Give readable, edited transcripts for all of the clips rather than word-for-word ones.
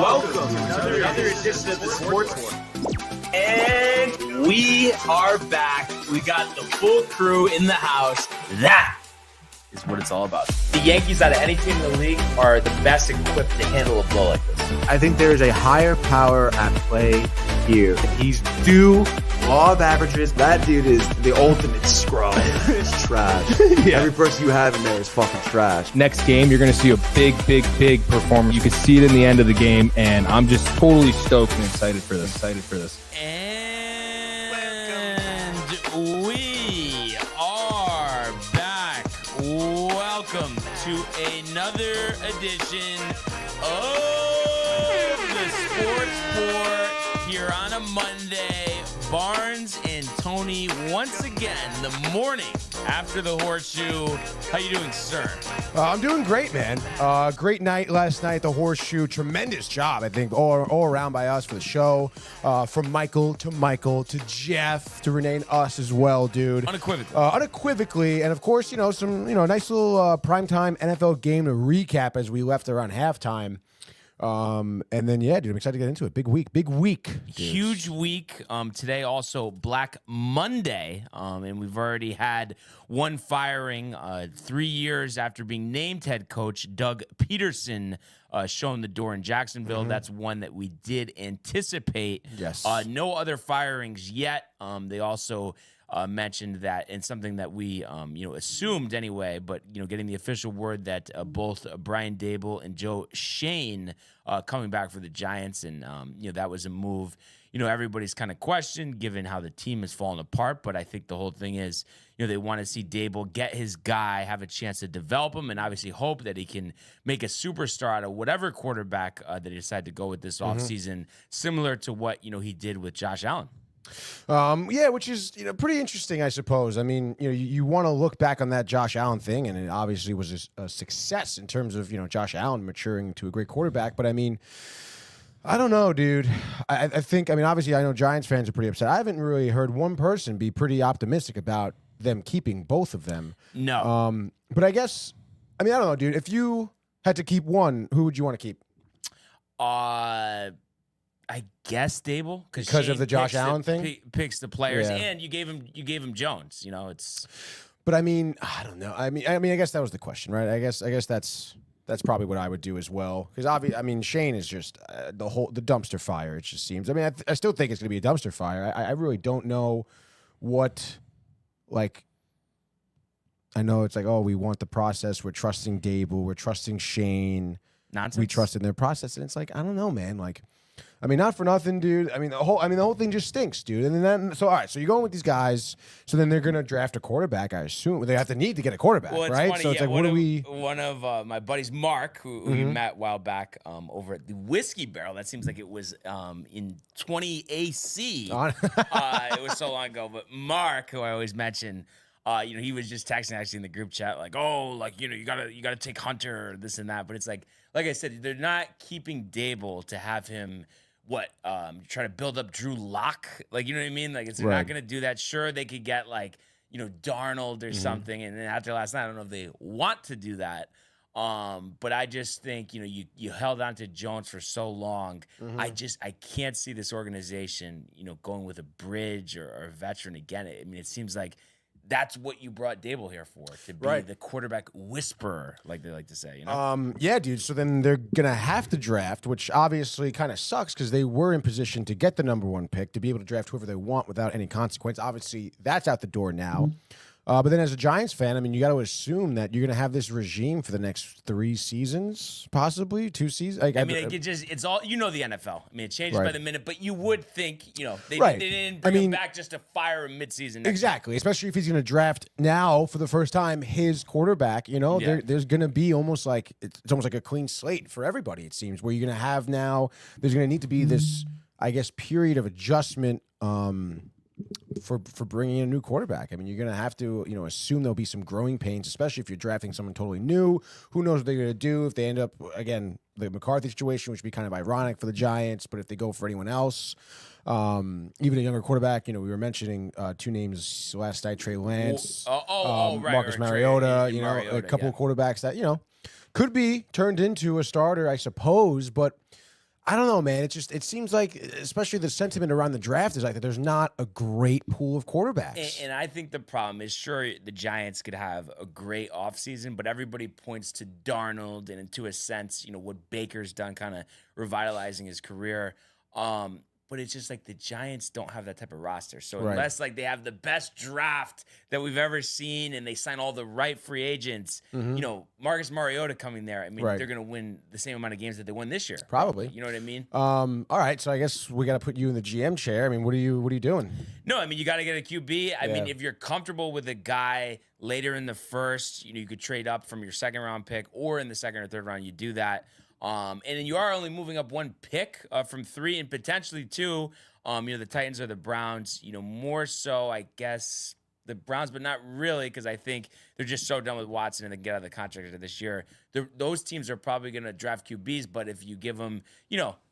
welcome to another edition of the Sports War. And we are back. We got the full crew in the house. That is what it's all about. The Yankees, out of any team in the league, are the best equipped to handle a blow like this. I think there is a higher power at play here. He's due law of averages. That dude is the ultimate scrub. It's trash. Yeah. Every person you have in there is fucking trash. Next game, you're going to see a big performance. You can see it in the end of the game, and I'm just totally stoked and excited for this. And we are back. Welcome to another edition of the Sports Report here on a Monday. Barnes and Tony once again the morning after the Horseshoe. How you doing, sir? I'm doing great, man. Great night last night at the Horseshoe. Tremendous job, I think, all around by us for the show. From Michael to Jeff to Renee and us as well, dude. Unequivocally. And of course, some nice little primetime NFL game to recap as we left around halftime. And then, yeah, dude, I'm excited to get into it. Big week. Dude. Huge week. Today also Black Monday. And we've already had one firing 3 years after being named head coach. Doug Peterson shown the door in Jacksonville. Mm-hmm. That's one that we did anticipate. Yes. No other firings yet. They also mentioned that, and something that we assumed anyway, but getting the official word that both Brian Daboll and Joe Shane coming back for the Giants, and that was a move everybody's kind of questioned given how the team has fallen apart. But I think the whole thing is they want to see Daboll get his guy, have a chance to develop him, and obviously hope that he can make a superstar out of whatever quarterback that he decided to go with this offseason, similar to what he did with Josh Allen. Yeah, which is pretty interesting, I suppose. I mean, you want to look back on that Josh Allen thing, and it obviously was a success in terms of Josh Allen maturing to a great quarterback. But I mean, I don't know, dude. I think obviously I know Giants fans are pretty upset. I haven't really heard one person be pretty optimistic about them keeping both of them. No. But I guess I don't know, dude. If you had to keep one, who would you want to keep? I guess Daboll because of the Josh Allen thing. Picks the players, and you gave him Jones. It's. But I don't know. I guess that was the question, right? I guess that's probably what I would do as well. Because obviously, Shane is just the dumpster fire. It just seems. I still think it's going to be a dumpster fire. I really don't know what, like. I know it's like, oh, we want the process. We're trusting Daboll. We're trusting Shane. Nonsense. We trust in their process, and it's like, I don't know, man. Like. Not for nothing, dude. The whole thing just stinks, dude. And then all right, so you're going with these guys. So then they're gonna draft a quarterback, I assume. They have to need to get a quarterback, right? Funny, so it's like, what do we? One of my buddies, Mark, who we met a while back over at the Whiskey Barrel. That seems like it was in 20 AC. It was so long ago. But Mark, who I always mention, he was just texting actually in the group chat, like, you gotta take Hunter, this and that. But it's like I said, they're not keeping Daboll to have him. Try to build up Drew Lock? Like, you know what I mean? Like, they're not going to do that. Sure, they could get, Darnold or something. And then after last night, I don't know if they want to do that. But I just think, you held on to Jones for so long. I can't see this organization, going with a bridge or a veteran again. It seems like that's what you brought Daboll here for, to be the quarterback whisperer, like they like to say. Yeah, dude. So then they're gonna have to draft, which obviously kind of sucks because they were in position to get the number one pick, to be able to draft whoever they want without any consequence. Obviously, that's out the door now. But then as a Giants fan, you got to assume that you're going to have this regime for the next 3 seasons, possibly 2 seasons. It's all, the NFL. It changes by the minute, but you would think, they didn't bring him back just to fire him midseason. Exactly, especially if he's going to draft now for the first time his quarterback. There's going to be almost like it's almost like a clean slate for everybody. It seems where you're going to have now. There's going to need to be this, I guess, period of adjustment. For bringing in a new quarterback. You're going to have to, assume there'll be some growing pains, especially if you're drafting someone totally new. Who knows what they're going to do if they end up, again, the McCarthy situation, which would be kind of ironic for the Giants, but if they go for anyone else, even a younger quarterback, we were mentioning 2 names last night, Trey Lance, Marcus Mariota, a couple of quarterbacks that, could be turned into a starter, I suppose, but I don't know, man. It seems like, especially the sentiment around the draft is like that there's not a great pool of quarterbacks. And I think the problem is, sure, the Giants could have a great offseason, but everybody points to Darnold and, to a sense, what Baker's done, kind of revitalizing his career. But it's just like the Giants don't have that type of roster. So unless like they have the best draft that we've ever seen and they sign all the right free agents, Marcus Mariota coming there, I mean, they're going to win the same amount of games that they won this year. Probably. You know what I mean? All right, so I guess we got to put you in the GM chair. I mean, what are you doing? No, I mean, you got to get a QB. I mean, if you're comfortable with a guy later in the first, you could trade up from your second round pick, or in the second or third round, you do that. And then you are only moving up one pick from 3 and potentially 2. The Titans or the Browns, more so, I guess, the Browns, but not really, because I think they're just so done with Watson and they can get out of the contract this year. Those teams are probably going to draft QBs, but if you give them,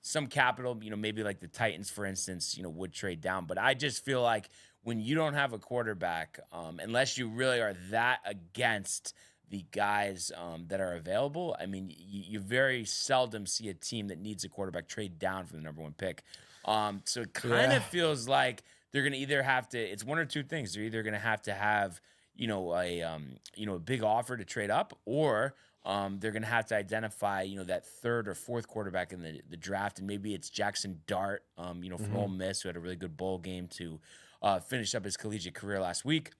some capital, maybe like the Titans, for instance, would trade down. But I just feel like when you don't have a quarterback, unless you really are that against the guys that are available, I mean, you very seldom see a team that needs a quarterback trade down from the number 1 pick. So it kind of feels like they're going to either have to, it's one or two things. They're either going to have, a big offer to trade up, or they're going to have to identify, that third or fourth quarterback in the draft. And maybe it's Jackson Dart, from Ole Miss, who had a really good bowl game to finish up his collegiate career last week.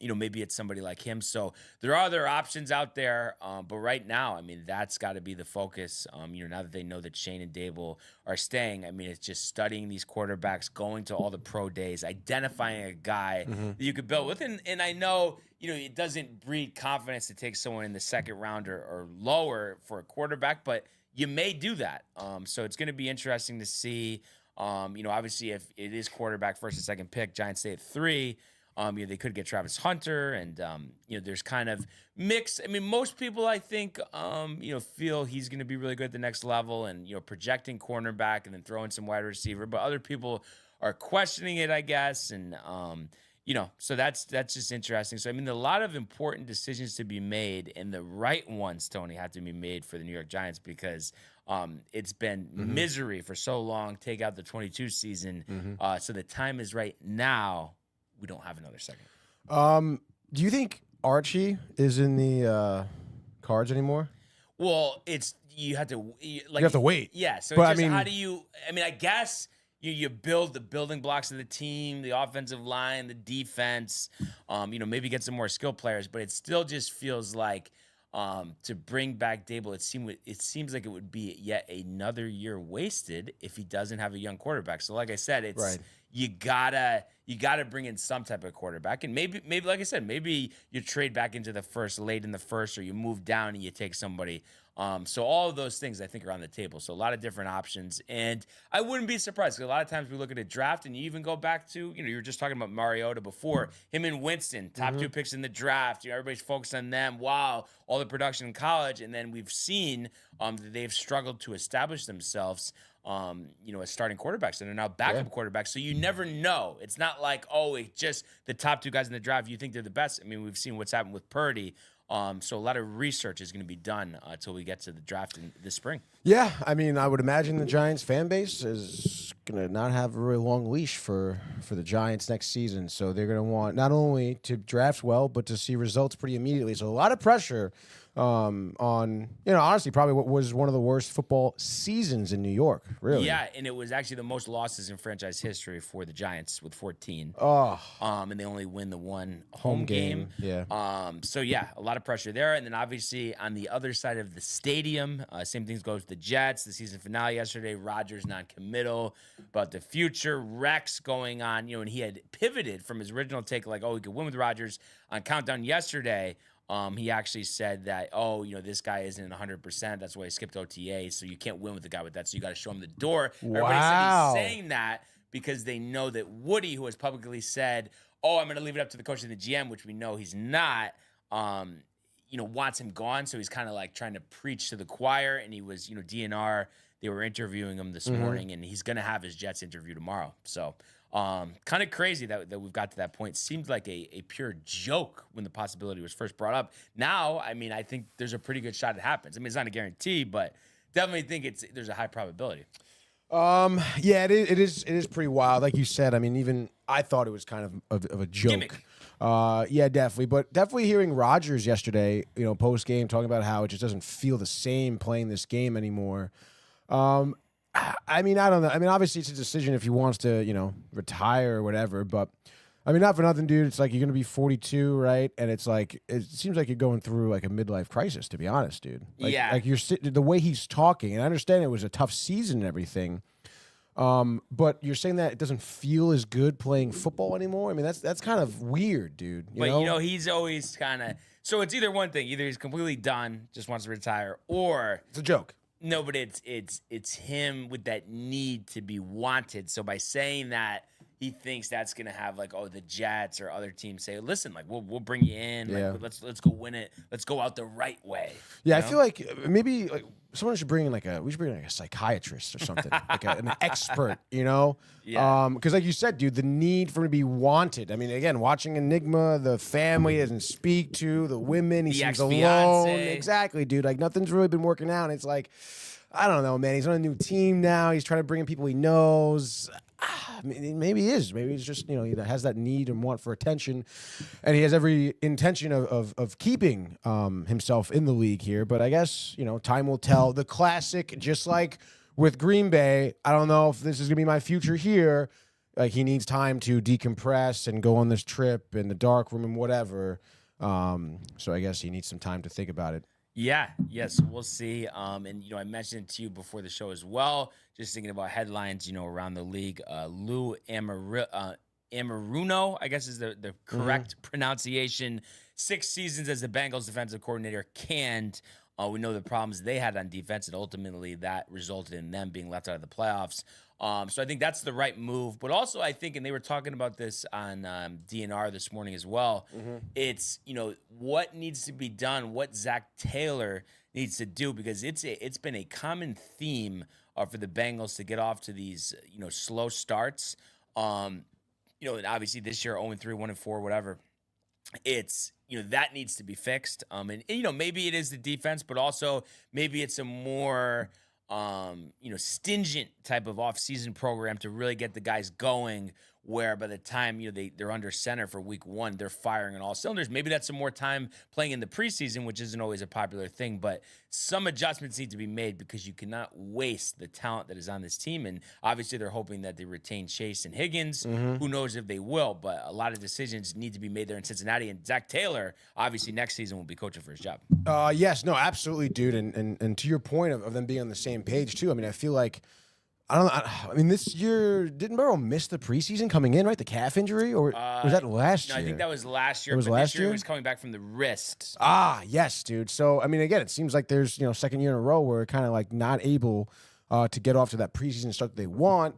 Maybe it's somebody like him. So there are other options out there. But right now, I mean, that's got to be the focus. Now that they know that Shane and Dable are staying, I mean, it's just studying these quarterbacks, going to all the pro days, identifying a guy that you could build with. And I know, it doesn't breed confidence to take someone in the second round or lower for a quarterback, but you may do that. So it's going to be interesting to see, obviously if it is quarterback first and second pick, Giants stay at 3. They could get Travis Hunter, and there's kind of mix. I mean, most people, I think, feel he's going to be really good at the next level, and projecting cornerback, and then throwing some wide receiver. But other people are questioning it, I guess, and so that's just interesting. So I mean, a lot of important decisions to be made, and the right ones, Tony, have to be made for the New York Giants because it's been misery for so long. Take out the 22 season, so the time is right now. We don't have another second. Do you think Archie is in the cards anymore? Well, you have to wait. Yeah. So but how do you? I mean, I guess you build the building blocks of the team, the offensive line, the defense. Maybe get some more skilled players, but it still just feels like to bring back Dable. It seems like it would be yet another year wasted if he doesn't have a young quarterback. So, like I said, it's right. You gotta bring in some type of quarterback, and maybe like I said, maybe you trade back into the first, late in the first, or you move down and you take somebody. So all of those things I think are on the table. So a lot of different options, and I wouldn't be surprised because a lot of times we look at a draft and you even go back to you were just talking about Mariota before, him and Winston, top 2 picks in the draft. Everybody's focused on them. Wow, all the production in college, and then we've seen that they've struggled to establish themselves. As starting quarterbacks, and they're now backup quarterbacks. So you never know. It's not like, it's just the top 2 guys in the draft. You think they're the best. I mean, we've seen what's happened with Purdy. So a lot of research is going to be done until we get to the draft in this spring. Yeah, I mean, I would imagine the Giants fan base is going to not have a really long leash for the Giants next season. So they're going to want not only to draft well, but to see results pretty immediately. So a lot of pressure on, honestly, probably what was one of the worst football seasons in New York, really. Yeah, and it was actually the most losses in franchise history for the Giants with 14. And they only win the one home game. Yeah. So, yeah, a lot of pressure there. And then, obviously, on the other side of the stadium, same things goes with the Jets. The season finale yesterday, Rodgers non-committal about the future. Rex going on, and he had pivoted from his original take, like, he could win with Rodgers on Countdown yesterday. He actually said that, this guy isn't 100%. That's why he skipped OTA. So you can't win with the guy with that. So you got to show him the door. Wow. Everybody said he's saying that because they know that Woody, who has publicly said, I'm going to leave it up to the coach and the GM, which we know he's not, wants him gone. So he's kind of like trying to preach to the choir. And he was, DNR, they were interviewing him this morning, and he's going to have his Jets interview tomorrow. So kind of crazy that we've got to that point. Seemed like a pure joke when the possibility was first brought up. Now, I mean, I think there's a pretty good shot it happens. I mean, it's not a guarantee, but definitely think there's a high probability. Yeah, it is pretty wild. Like you said, I mean, even I thought it was kind of a joke. Gimmick. Yeah, definitely. But definitely hearing Rodgers yesterday, post game talking about how it just doesn't feel the same playing this game anymore. I mean, I don't know. I mean, obviously it's a decision if he wants to, retire or whatever. But I mean, not for nothing, dude. It's like you're gonna be 42, right? And it's like it seems like you're going through like a midlife crisis, to be honest, dude. Like, Yeah. Like the way he's talking, and I understand it was a tough season and everything. But you're saying that it doesn't feel as good playing football anymore. I mean, that's kind of weird, dude. You know? He's always kind of so it's either one thing, either he's completely done, just wants to retire, or It's a joke. no, but it's him with that need to be wanted. So by saying that, he thinks that's gonna have like, the Jets or other teams say, listen, like we'll bring you in, Yeah. like let's go win it, let's go out the right way. Yeah, you I know? feel like maybe like someone should bring in we should bring in like a psychiatrist or something, like an expert, Yeah. because like you said, dude, the need for him to be wanted. I mean, again, watching Enigma, the family he doesn't speak to, the women, he The seems ex-fiance. alone. Exactly, dude. Like nothing's really been working out. It's like, I don't know, man. He's on a new team now. He's trying to bring in people he knows. Maybe he is. Maybe it's just he has that need and want for attention, and he has every intention of keeping himself in the league here. But I guess time will tell. The classic, just like with Green Bay, I don't know if this is gonna be my future here. Like he needs time to decompress and go on this trip in the dark room and whatever. So I guess he needs some time to think about it. Yeah, yes, we'll see. And I mentioned it to you before the show as well. Just thinking about headlines, around the league. Lou Amaruno, I guess is the correct pronunciation. 6 seasons as the Bengals defensive coordinator canned. We know the problems they had on defense, and ultimately that resulted in them being left out of the playoffs. So I think that's the right move. But also I think, and they were talking about this on DNR this morning as well, it's, what needs to be done, what Zach Taylor needs to do, because it's been a common theme for the Bengals to get off to these, slow starts. And obviously this year 0-3, 1-4, whatever. It's, that needs to be fixed. And maybe it is the defense, but also maybe it's a more stingent type of off-season program to really get the guys going, where by the time they're under center for week 1, they're firing on all cylinders. Maybe that's some more time playing in the preseason, which isn't always a popular thing, but some adjustments need to be made because you cannot waste the talent that is on this team. And obviously they're hoping that they retain Chase and Higgins. Who knows if they will, but a lot of decisions need to be made there in Cincinnati. And Zach Taylor, obviously next season, will be coaching for his job. Yes, no, absolutely, dude. And to your point of them being on the same page too. I mean, I feel like I mean, this year didn't Burrow miss the preseason coming in, right? The calf injury, or was that last year? No, I think that was last year. It was but last this year year? he was coming back from the wrist. Yes, dude. So I mean, again, it seems like there's second year in a row where kind of like not able to get off to that preseason start that they want.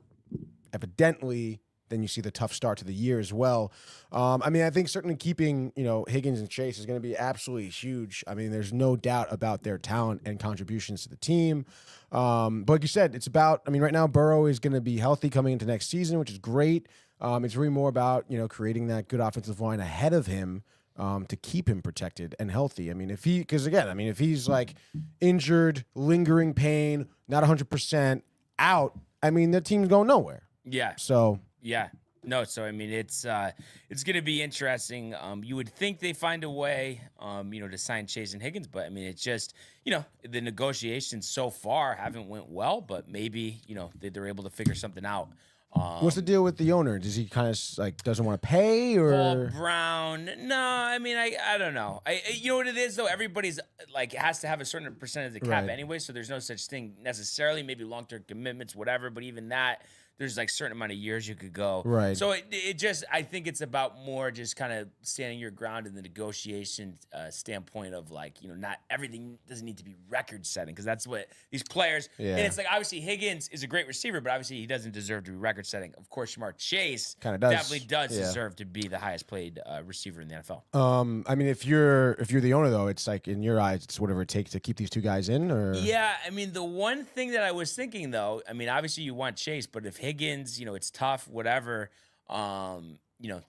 Evidently, then you see the tough start to the year as well. I mean, I think certainly keeping Higgins and Chase is going to be absolutely huge. I mean, there's no doubt about their talent and contributions to the team. But like you said, it's about. I mean, right now Burrow is going to be healthy coming into next season, which is great. It's really more about creating that good offensive line ahead of him to keep him protected and healthy. I mean, if he's like injured, lingering pain, not 100% out, I mean, the team's going nowhere. Yeah. So. Yeah. No, so I mean it's going to be interesting. You would think they find a way, to sign Chase and Higgins, but I mean it's just the negotiations so far haven't went well, but maybe they're able to figure something out. What's the deal with the owner? Does he kind of like doesn't want to pay or Paul Brown? No, I mean I don't know. You know what it is though. Everybody's like has to have a certain percentage of the cap Right. anyway, so there's no such thing necessarily. Maybe long-term commitments, whatever. But even that. There's like a certain amount of years you could go. Right. So it just, I think it's about more just kind of standing your ground in the negotiation standpoint of like, not everything doesn't need to be record setting because that's what these players, Yeah. and it's like obviously Higgins is a great receiver, but obviously he doesn't deserve to be record setting. Of course, Jamar Chase Kinda does. definitely does Yeah. deserve to be the highest played receiver in the NFL. I mean, if you're the owner though, it's like in your eyes, it's whatever it takes to keep these two guys in. Or Yeah, I mean, the one thing that I was thinking though, I mean, obviously you want Chase, but if Higgins, it's tough, whatever.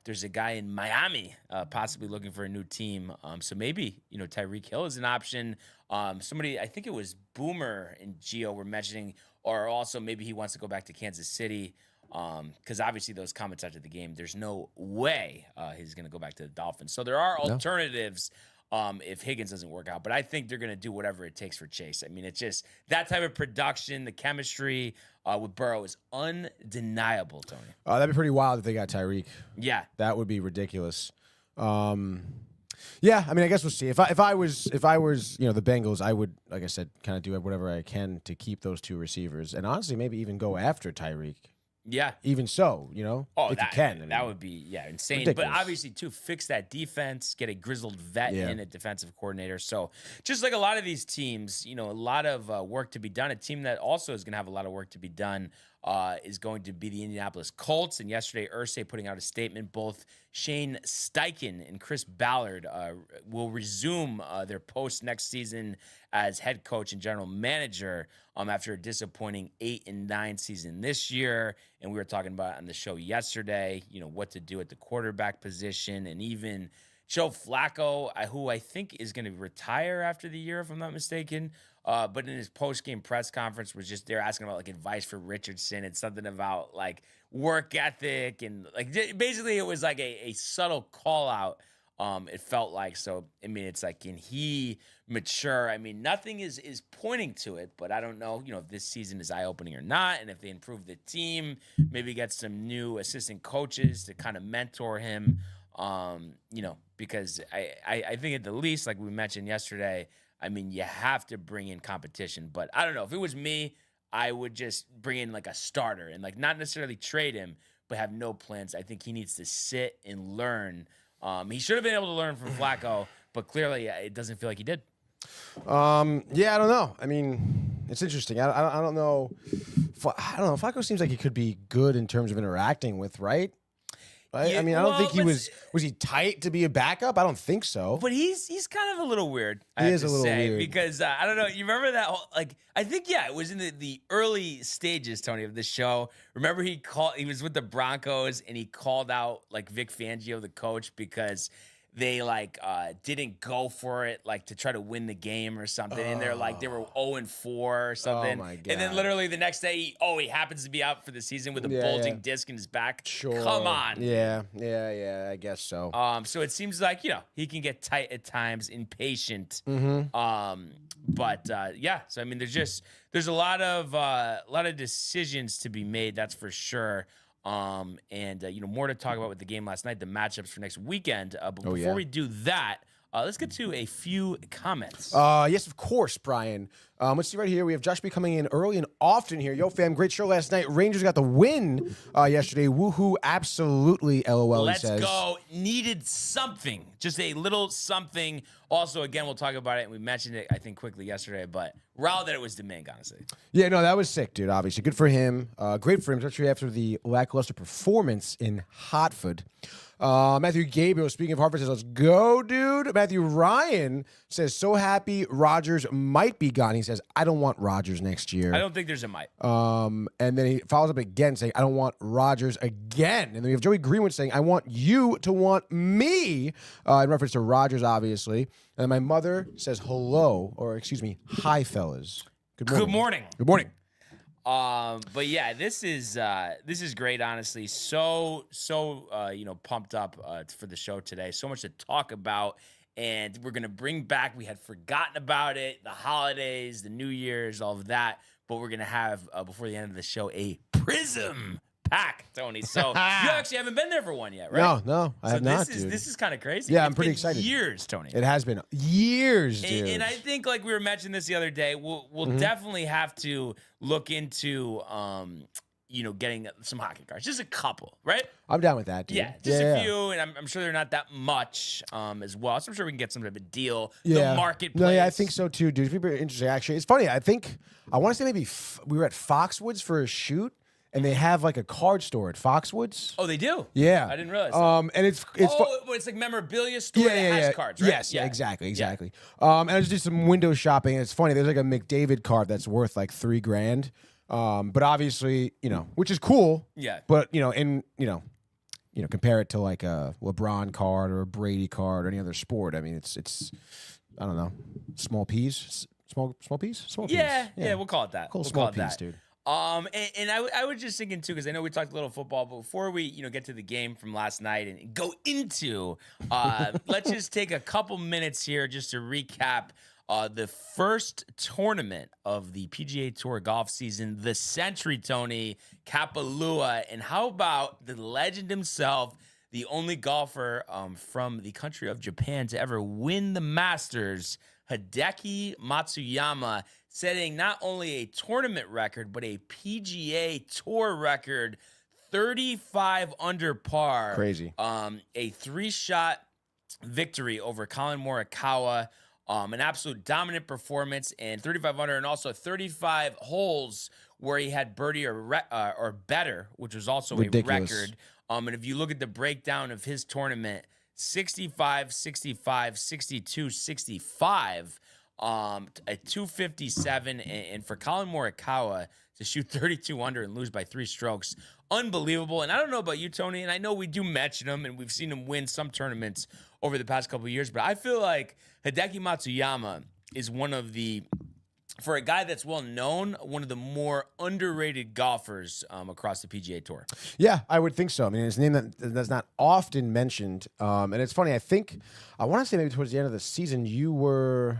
there's a guy in Miami possibly looking for a new team. So maybe, Tyreek Hill is an option. Somebody, I think it was Boomer and Gio were mentioning, or also maybe he wants to go back to Kansas City. Because obviously those comments after the game, there's no way he's going to go back to the Dolphins. So there are alternatives if Higgins doesn't work out. But I think they're going to do whatever it takes for Chase. I mean, it's just that type of production, the chemistry with Burrow is undeniable, Tony. That'd be pretty wild if they got Tyreek. Yeah. That would be ridiculous. Yeah, I mean, I guess we'll see. If I was the Bengals, I would, like I said, kind of do whatever I can to keep those two receivers, and honestly, maybe even go after Tyreek. Yeah. Even so, if you can. I mean, that would be, insane. Ridiculous. But obviously, too, fix that defense, get a grizzled vet in at defensive coordinator. So just like a lot of these teams, a lot of work to be done. A team that also is going to have a lot of work to be done is going to be the Indianapolis Colts. And yesterday, Irsay putting out a statement. Both Shane Steichen and Chris Ballard will resume their post next season as head coach and general manager after a disappointing 8-9 season this year. And we were talking about on the show yesterday, what to do at the quarterback position, and even Joe Flacco, who I think is going to retire after the year, if I'm not mistaken. But in his post-game press conference was just, they're asking about advice for Richardson and something about work ethic, and basically it was a subtle call out. It felt like. So, I mean, it's can he mature? I mean, nothing is pointing to it, but I don't know, if this season is eye-opening or not, and if they improve the team, maybe get some new assistant coaches to kind of mentor him, because I think at the least, like we mentioned yesterday, I mean, you have to bring in competition. But I don't know. If it was me, I would just bring in a starter and not necessarily trade him, but have no plans. I think he needs to sit and learn. He should have been able to learn from Flacco, but clearly it doesn't feel like he did. Yeah, I don't know. I mean, it's interesting. I don't know. I don't know. Flacco seems like he could be good in terms of interacting with, right? Yeah, I mean, I don't think he was he tight to be a backup? I don't think so. But he's kind of a little weird. He is a little weird. Because I don't know. You remember that whole, I think, it was in the early stages, Tony, of the show. Remember he was with the Broncos and he called out Vic Fangio, the coach, because they didn't go for it to try to win the game or something, and they were 0-4 or something. Oh my God. And then literally the next day, he happens to be out for the season with a bulging disc in his back. Sure. Come on. Yeah, I guess so. So it seems like he can get tight at times, impatient. Mm-hmm. But so I mean, there's a lot of decisions to be made. That's for sure. More to talk about with the game last night, the matchups for next weekend. But before we do that, let's get to a few comments. Yes, of course, Brian. Let's see right here. We have Josh B coming in early and often here. Yo, fam, great show last night. Rangers got the win yesterday. Woohoo, absolutely, LOL, Let's he says. go. Needed something. Just a little something. Also, again, we'll talk about it, and we mentioned it, I think, quickly yesterday, but riled that it was Domingue, honestly. Yeah, no, that was sick, dude, obviously. Good for him. Great for him, especially after the lackluster performance in Hartford. Matthew Gabriel, speaking of Hartford, says, let's go, dude. Matthew Ryan says, so happy Rodgers might be gone. He says, I don't want Rodgers next year. I don't think there's a might. And then he follows up again saying, I don't want Rodgers again. And then we have Joey Greenwood saying, I want you to want me, in reference to Rodgers, obviously. And then my mother says, hello, or excuse me, hi, fellas. Good morning. Good morning. But yeah, this is great, honestly. So pumped up for the show today. So much to talk about, and we're gonna bring back. We had forgotten about it, the holidays, the New Year's, all of that. But we're gonna have before the end of the show a Prism pack, Tony. So you actually haven't been there for one yet, right? No, I have not, dude. This is kind of crazy. Yeah, I'm pretty excited. Years, Tony. It has been years, dude. And I think, like we were mentioning this the other day, we'll definitely have to look into, getting some hockey cards. Just a couple, right? I'm down with that, dude. Yeah, just a few, and I'm sure they're not that much as well. So I'm sure we can get some type of deal. Yeah. The marketplace. No, yeah, I think so too, dude. People are interesting. Actually, it's funny. I want to say maybe we were at Foxwoods for a shoot. And they have like a card store at Foxwoods. Oh, they do? Yeah. I didn't realize that. And it's it's like memorabilia store that has cards, right? Yes, yeah, exactly. And I was just some window shopping, and it's funny. There's like a McDavid card that's worth like $3,000. But obviously, which is cool. Yeah. But compare it to like a LeBron card or a Brady card or any other sport. I mean, it's I don't know, small peas, small peas, small peas. Yeah, we'll call it that. Cool, We'll small call it peas, that. dude. And I was just thinking too, because I know we talked a little football, but before we get to the game from last night and go into, let's just take a couple minutes here just to recap the first tournament of the PGA Tour golf season, the Sentry, Tony Kapalua, and how about the legend himself, the only golfer from the country of Japan to ever win the Masters, Hideki Matsuyama, setting not only a tournament record, but a PGA Tour record, 35 under par. Crazy. A 3-shot victory over Colin Morikawa. An absolute dominant performance, and 35 under, and also 35 holes where he had birdie or better, which was also ridiculous. a record. And if you look at the breakdown of his tournament, 65, 65, 62, 65, a 257, and for Colin Morikawa to shoot 32 under and lose by 3 strokes, unbelievable. And I don't know about you, Tony, and I know we do mention him, and we've seen him win some tournaments over the past couple of years, but I feel like Hideki Matsuyama is one of the, for a guy that's well known, one of the more underrated golfers across the PGA Tour. Yeah, I would think so. I mean, it's a name that's not often mentioned. And it's funny, I want to say maybe towards the end of the season, you were,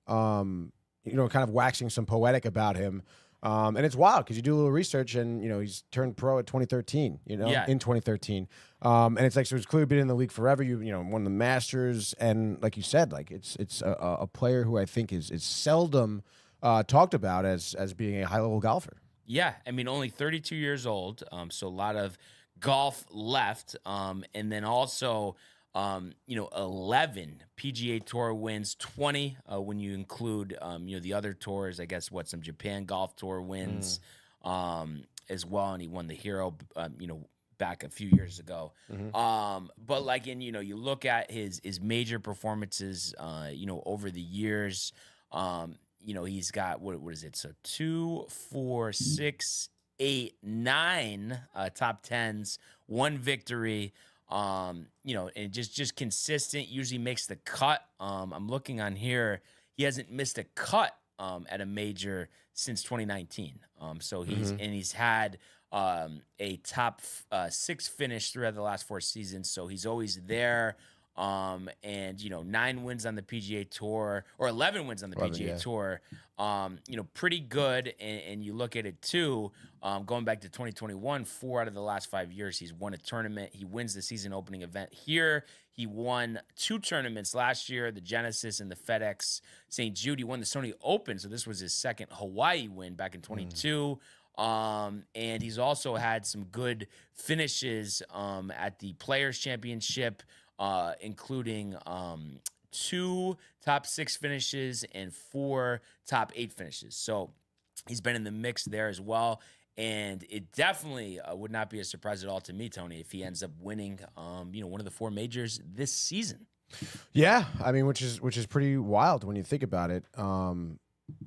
kind of waxing some poetic about him. And it's wild because you do a little research and, he's turned pro at 2013, in 2013. And it's like, so he's clearly been in the league forever. You won the Masters. And like you said, like it's a player who I think is seldom talked about as being a high level golfer. Yeah. I mean, only 32 years old. So a lot of golf left. And then also, 11 PGA Tour wins, 20 when you include, the other tours, I guess, some Japan Golf Tour wins as well. And he won the Hero, back a few years ago. But like you look at his major performances, over the years, he's got, what is it? So 2, 4, 6, 8, 9 top 10s, 1 victory. And just consistent, usually makes the cut. I'm looking on here. He hasn't missed a cut at a major since 2019. So he's had a top 6 finish throughout the last 4 seasons. So he's always there. And 9 wins on the PGA Tour, or 11 wins on the PGA Tour. Pretty good. And you look at it too, going back to 2021, 4 out of the last 5 years, he's won a tournament. He wins the season opening event here. He won 2 tournaments last year, the Genesis and the FedEx St. Jude. He won the Sony Open. So this was his second Hawaii win back in 22. And he's also had some good finishes, at the Players Championship, including 2 top 6 finishes and 4 top 8 finishes. So he's been in the mix there as well. And it definitely would not be a surprise at all to me, Tony, if he ends up winning, one of the 4 majors this season. Yeah, I mean, which is pretty wild when you think about it. And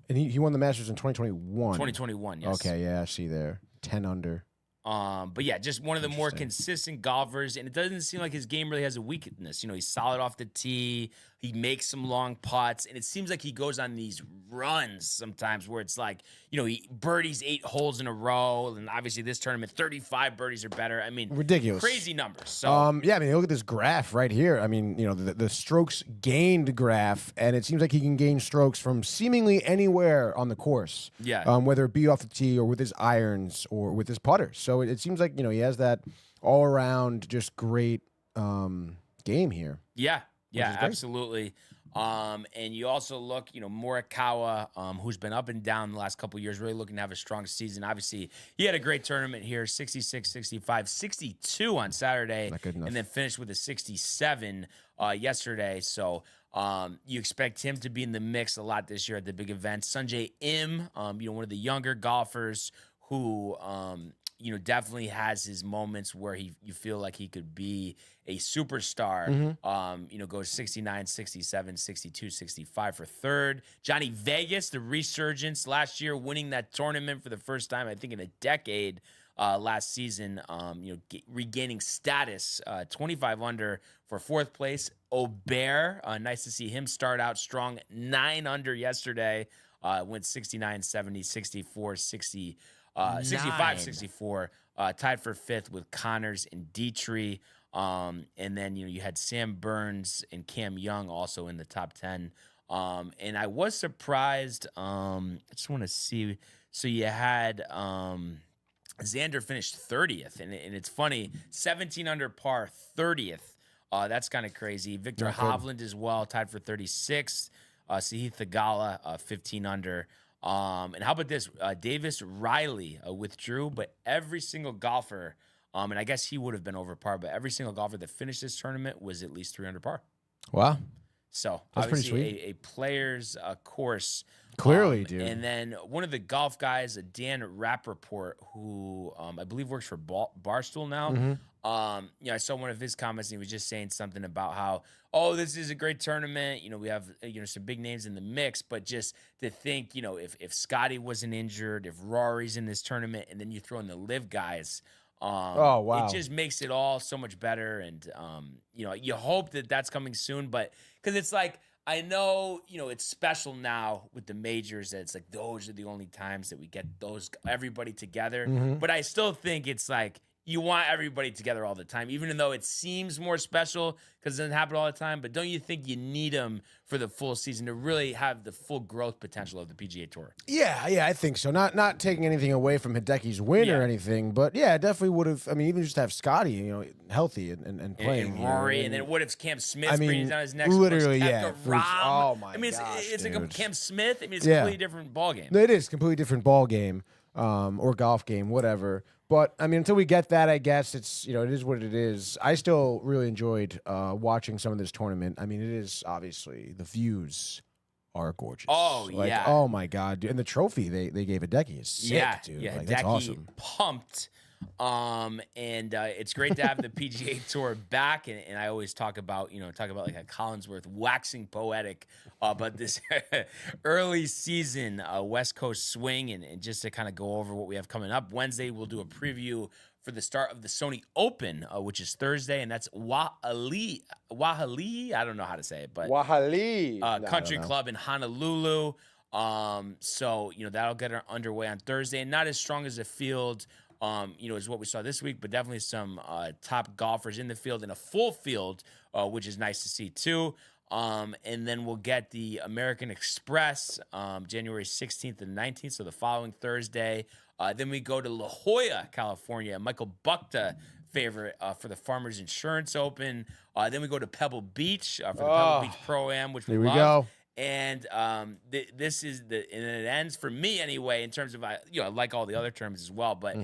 he won the Masters in 2021. 2021, yes. Okay, yeah, I see there. 10 under. But yeah, just one of the more consistent golfers, and it doesn't seem like his game really has a weakness. He's solid off the tee. He makes some long putts, and it seems like he goes on these runs sometimes where it's like, he birdies 8 holes in a row, and obviously this tournament, 35 birdies or better. I mean, ridiculous, crazy numbers. So yeah, I mean, look at this graph right here. I mean, the strokes gained graph, and it seems like he can gain strokes from seemingly anywhere on the course. Yeah, whether it be off the tee or with his irons or with his putters. So it seems like he has that all around just great game here. Yeah, absolutely. And you also look, Morikawa, who's been up and down the last couple of years, really looking to have a strong season. Obviously, he had a great tournament here, 66, 65, 62 on Saturday, and then finished with a 67 yesterday. So you expect him to be in the mix a lot this year at the big events. Sanjay Im, one of the younger golfers who definitely has his moments where you feel like he could be a superstar. Goes 69, 67, 62, 65 for third. Johnny Vegas, the resurgence last year, winning that tournament for the first time, I think, in a decade. last season, regaining status, 25 under for 4th place. Aubert, nice to see him start out strong, 9 under yesterday, went 69, 70, 64, 60, 65, 64, tied for 5th with Connors and Dietrich. And then, you had Sam Burns and Cam Young also in the top 10. And I was surprised. I just want to see. So you had Xander finished 30th, and it's funny, 17 under par, 30th. That's kind of crazy. Victor Hovland as well, tied for 36th. Sahith Theegala, 15 under. And how about this? Davis Riley withdrew, but every single golfer, and I guess he would have been over par, but every single golfer that finished this tournament was at least 3 under par. Wow. So that's obviously pretty sweet. A player's course. Clearly, dude. And then one of the golf guys, Dan Rappaport, who I believe works for Barstool now. Mm-hmm. I saw one of his comments, and he was just saying something about how, this is a great tournament. We have some big names in the mix, but just to think, if Scotty wasn't injured, if Rory's in this tournament, and then you throw in the live guys. Oh, wow. It just makes it all so much better. And, you hope that that's coming soon, but because it's like, I know, it's special now with the majors that it's like, those are the only times that we get everybody together. Mm-hmm. But I still think it's like, you want everybody together all the time, even though it seems more special because it doesn't happen all the time. But don't you think you need them for the full season to really have the full growth potential of the PGA Tour? Yeah, I think so. Not taking anything away from Hideki's win or anything, but yeah, definitely would have. I mean, even just to have Scotty, healthy and playing. And Rory, and then what if Cam Smith brings on his next? Literally, Rahm. Oh my! I mean, it's like a Cam Smith. I mean, it's a completely different ball game. It is a completely different ball game, or golf game, whatever. But I mean, until we get that, I guess it's it is what it is. I still really enjoyed watching some of this tournament. I mean, it is obviously the views are gorgeous. Oh yeah! Oh my god, dude. And the trophy they gave Hideki is sick, dude. Yeah, that's awesome. Pumped. And it's great to have the PGA Tour back. And I always talk about like a Collinsworth waxing poetic about this early season West Coast swing. And just to kind of go over what we have coming up. Wednesday, we'll do a preview for the start of the Sony Open, which is Thursday. And that's Wahali. I don't know how to say it, but Wahali Country Club in Honolulu. So, that'll get her underway on Thursday. And not as strong as a field, is what we saw this week, but definitely some top golfers in the field and a full field, which is nice to see too. And then we'll get the American Express January 16th and 19th, so the following Thursday. Then we go to La Jolla, California, Michael Buckta favorite for the Farmers Insurance Open. Then we go to Pebble Beach for the Pebble Beach Pro-Am, which we love. Go. And this is and it ends for me anyway in terms of I like all the other terms as well, but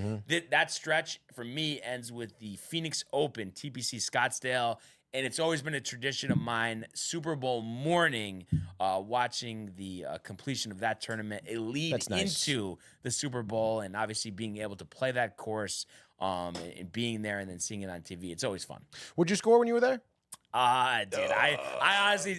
that stretch for me ends with the Phoenix Open, TPC Scottsdale, and it's always been a tradition of mine. Super Bowl morning, watching the completion of that tournament, a lead into the Super Bowl, and obviously being able to play that course, and being there and then seeing it on TV. It's always fun. What'd you score when you were there? Dude, I honestly,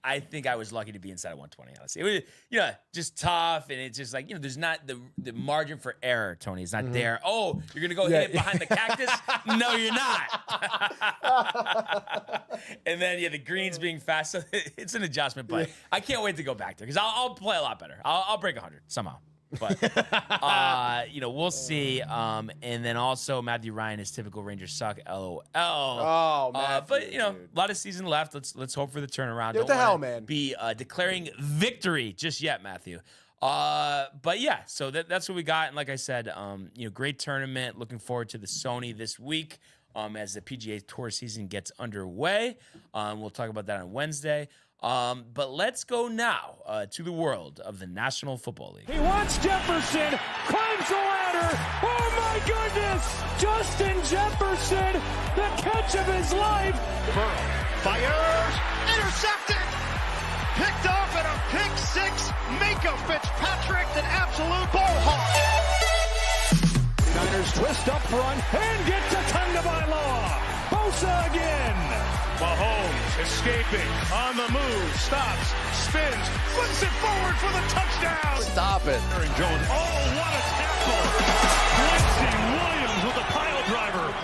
I think I was lucky to be inside of 120, honestly. It was, just tough, and it's just like, there's not the margin for error, Tony. It's not there. Oh, you're going to go hit it behind the cactus? No, you're not. And then, the greens being fast. So it's an adjustment, but I can't wait to go back there because I'll play a lot better. I'll break 100 somehow. But, we'll see. And then also Matthew Ryan, his typical Rangers suck, LOL. Oh, man. But, a lot of season left. Let's hope for the turnaround. What the hell, man? Be declaring victory just yet, Matthew. But yeah, so that's what we got. And like I said, great tournament. Looking forward to the Sony this week as the PGA Tour season gets underway. We'll talk about that on Wednesday. But let's go now to the world of the National Football League. He wants Jefferson, climbs the ladder. Oh my goodness! Justin Jefferson, the catch of his life. Burrow fires, intercepted, picked off at a pick six. Minka Fitzpatrick, an absolute ball hawk. Niners twist up front and get to Tagovailoa. Bosa again. Mahomes escaping on the move, stops, spins, flips it forward for the touchdown. Stop it. Aaron Jones. Oh, what a tackle. Quincy Williams with a pile driver.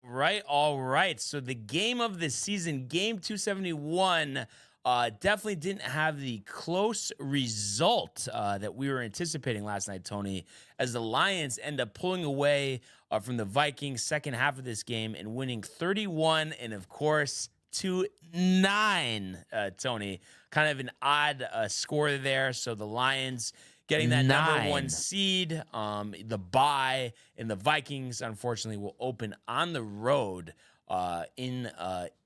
Right, all right. So the game of the season, game 271, definitely didn't have the close result that we were anticipating last night, Tony, as the Lions end up pulling away from the Vikings second half of this game and winning 31 and, of course, 2-9, Tony. Kind of an odd score there. So the Lions getting that number 1 seed, the bye, and the Vikings, unfortunately, will open on the road in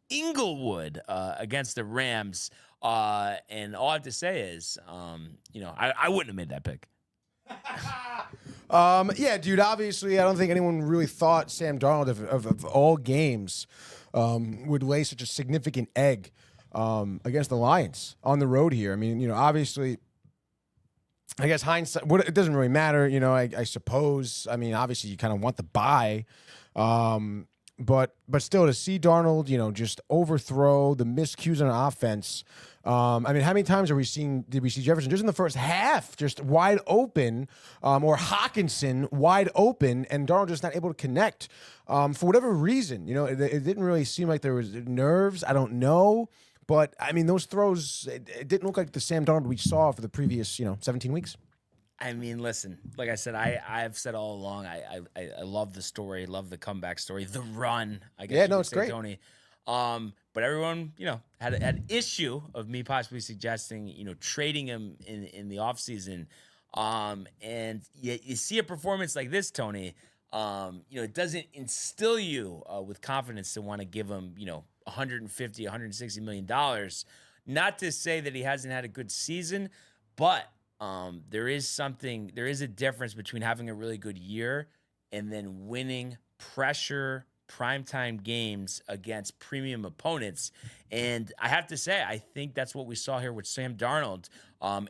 Inglewood against the Rams. And all I have to say is, I wouldn't have made that pick. Yeah, dude, obviously, I don't think anyone really thought Sam Darnold of all games would lay such a significant egg against the Lions on the road here. I mean, obviously, I guess hindsight, it doesn't really matter, I suppose. I mean, obviously, you kind of want the bye. But still, to see Darnold, just overthrow the miscues on offense. I mean, how many times did we see Jefferson just in the first half, just wide open, or Hawkinson wide open, and Darnold just not able to connect for whatever reason. It didn't really seem like there was nerves. I don't know. But, I mean, those throws, it didn't look like the Sam Darnold we saw for the previous, 17 weeks. I mean, listen, like I said, I've said all along, I love the story, love the comeback story, the run, I guess. Yeah, you no, could it's say, great. Tony. But everyone, had an issue of me possibly suggesting, trading him in the offseason. And you see a performance like this, Tony, it doesn't instill you with confidence to want to give him, $150, $160 million. Not to say that he hasn't had a good season, but there is a difference between having a really good year and then winning pressure primetime games against premium opponents. And I have to say, I think that's what we saw here with Sam Darnold.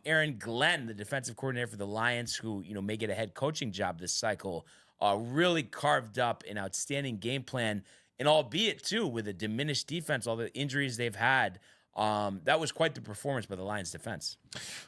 Aaron Glenn, the defensive coordinator for the Lions, who may get a head coaching job this cycle, really carved up an outstanding game plan. And albeit, too, with a diminished defense, all the injuries they've had, that was quite the performance by the Lions defense.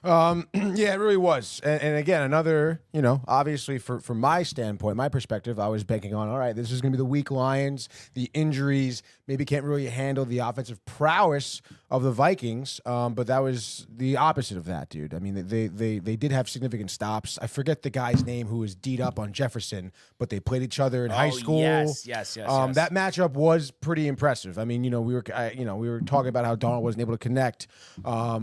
Yeah, it really was. And again, another, obviously from my standpoint, my perspective, I was banking on, all right, this is going to be the weak Lions, the injuries, maybe can't really handle the offensive prowess of the Vikings. But that was the opposite of that, dude. I mean, they did have significant stops. I forget the guy's name who was D'd up on Jefferson, but they played each other in high school. Yes. That matchup was pretty impressive. I mean, we were talking about how Donald wasn't able to connect, I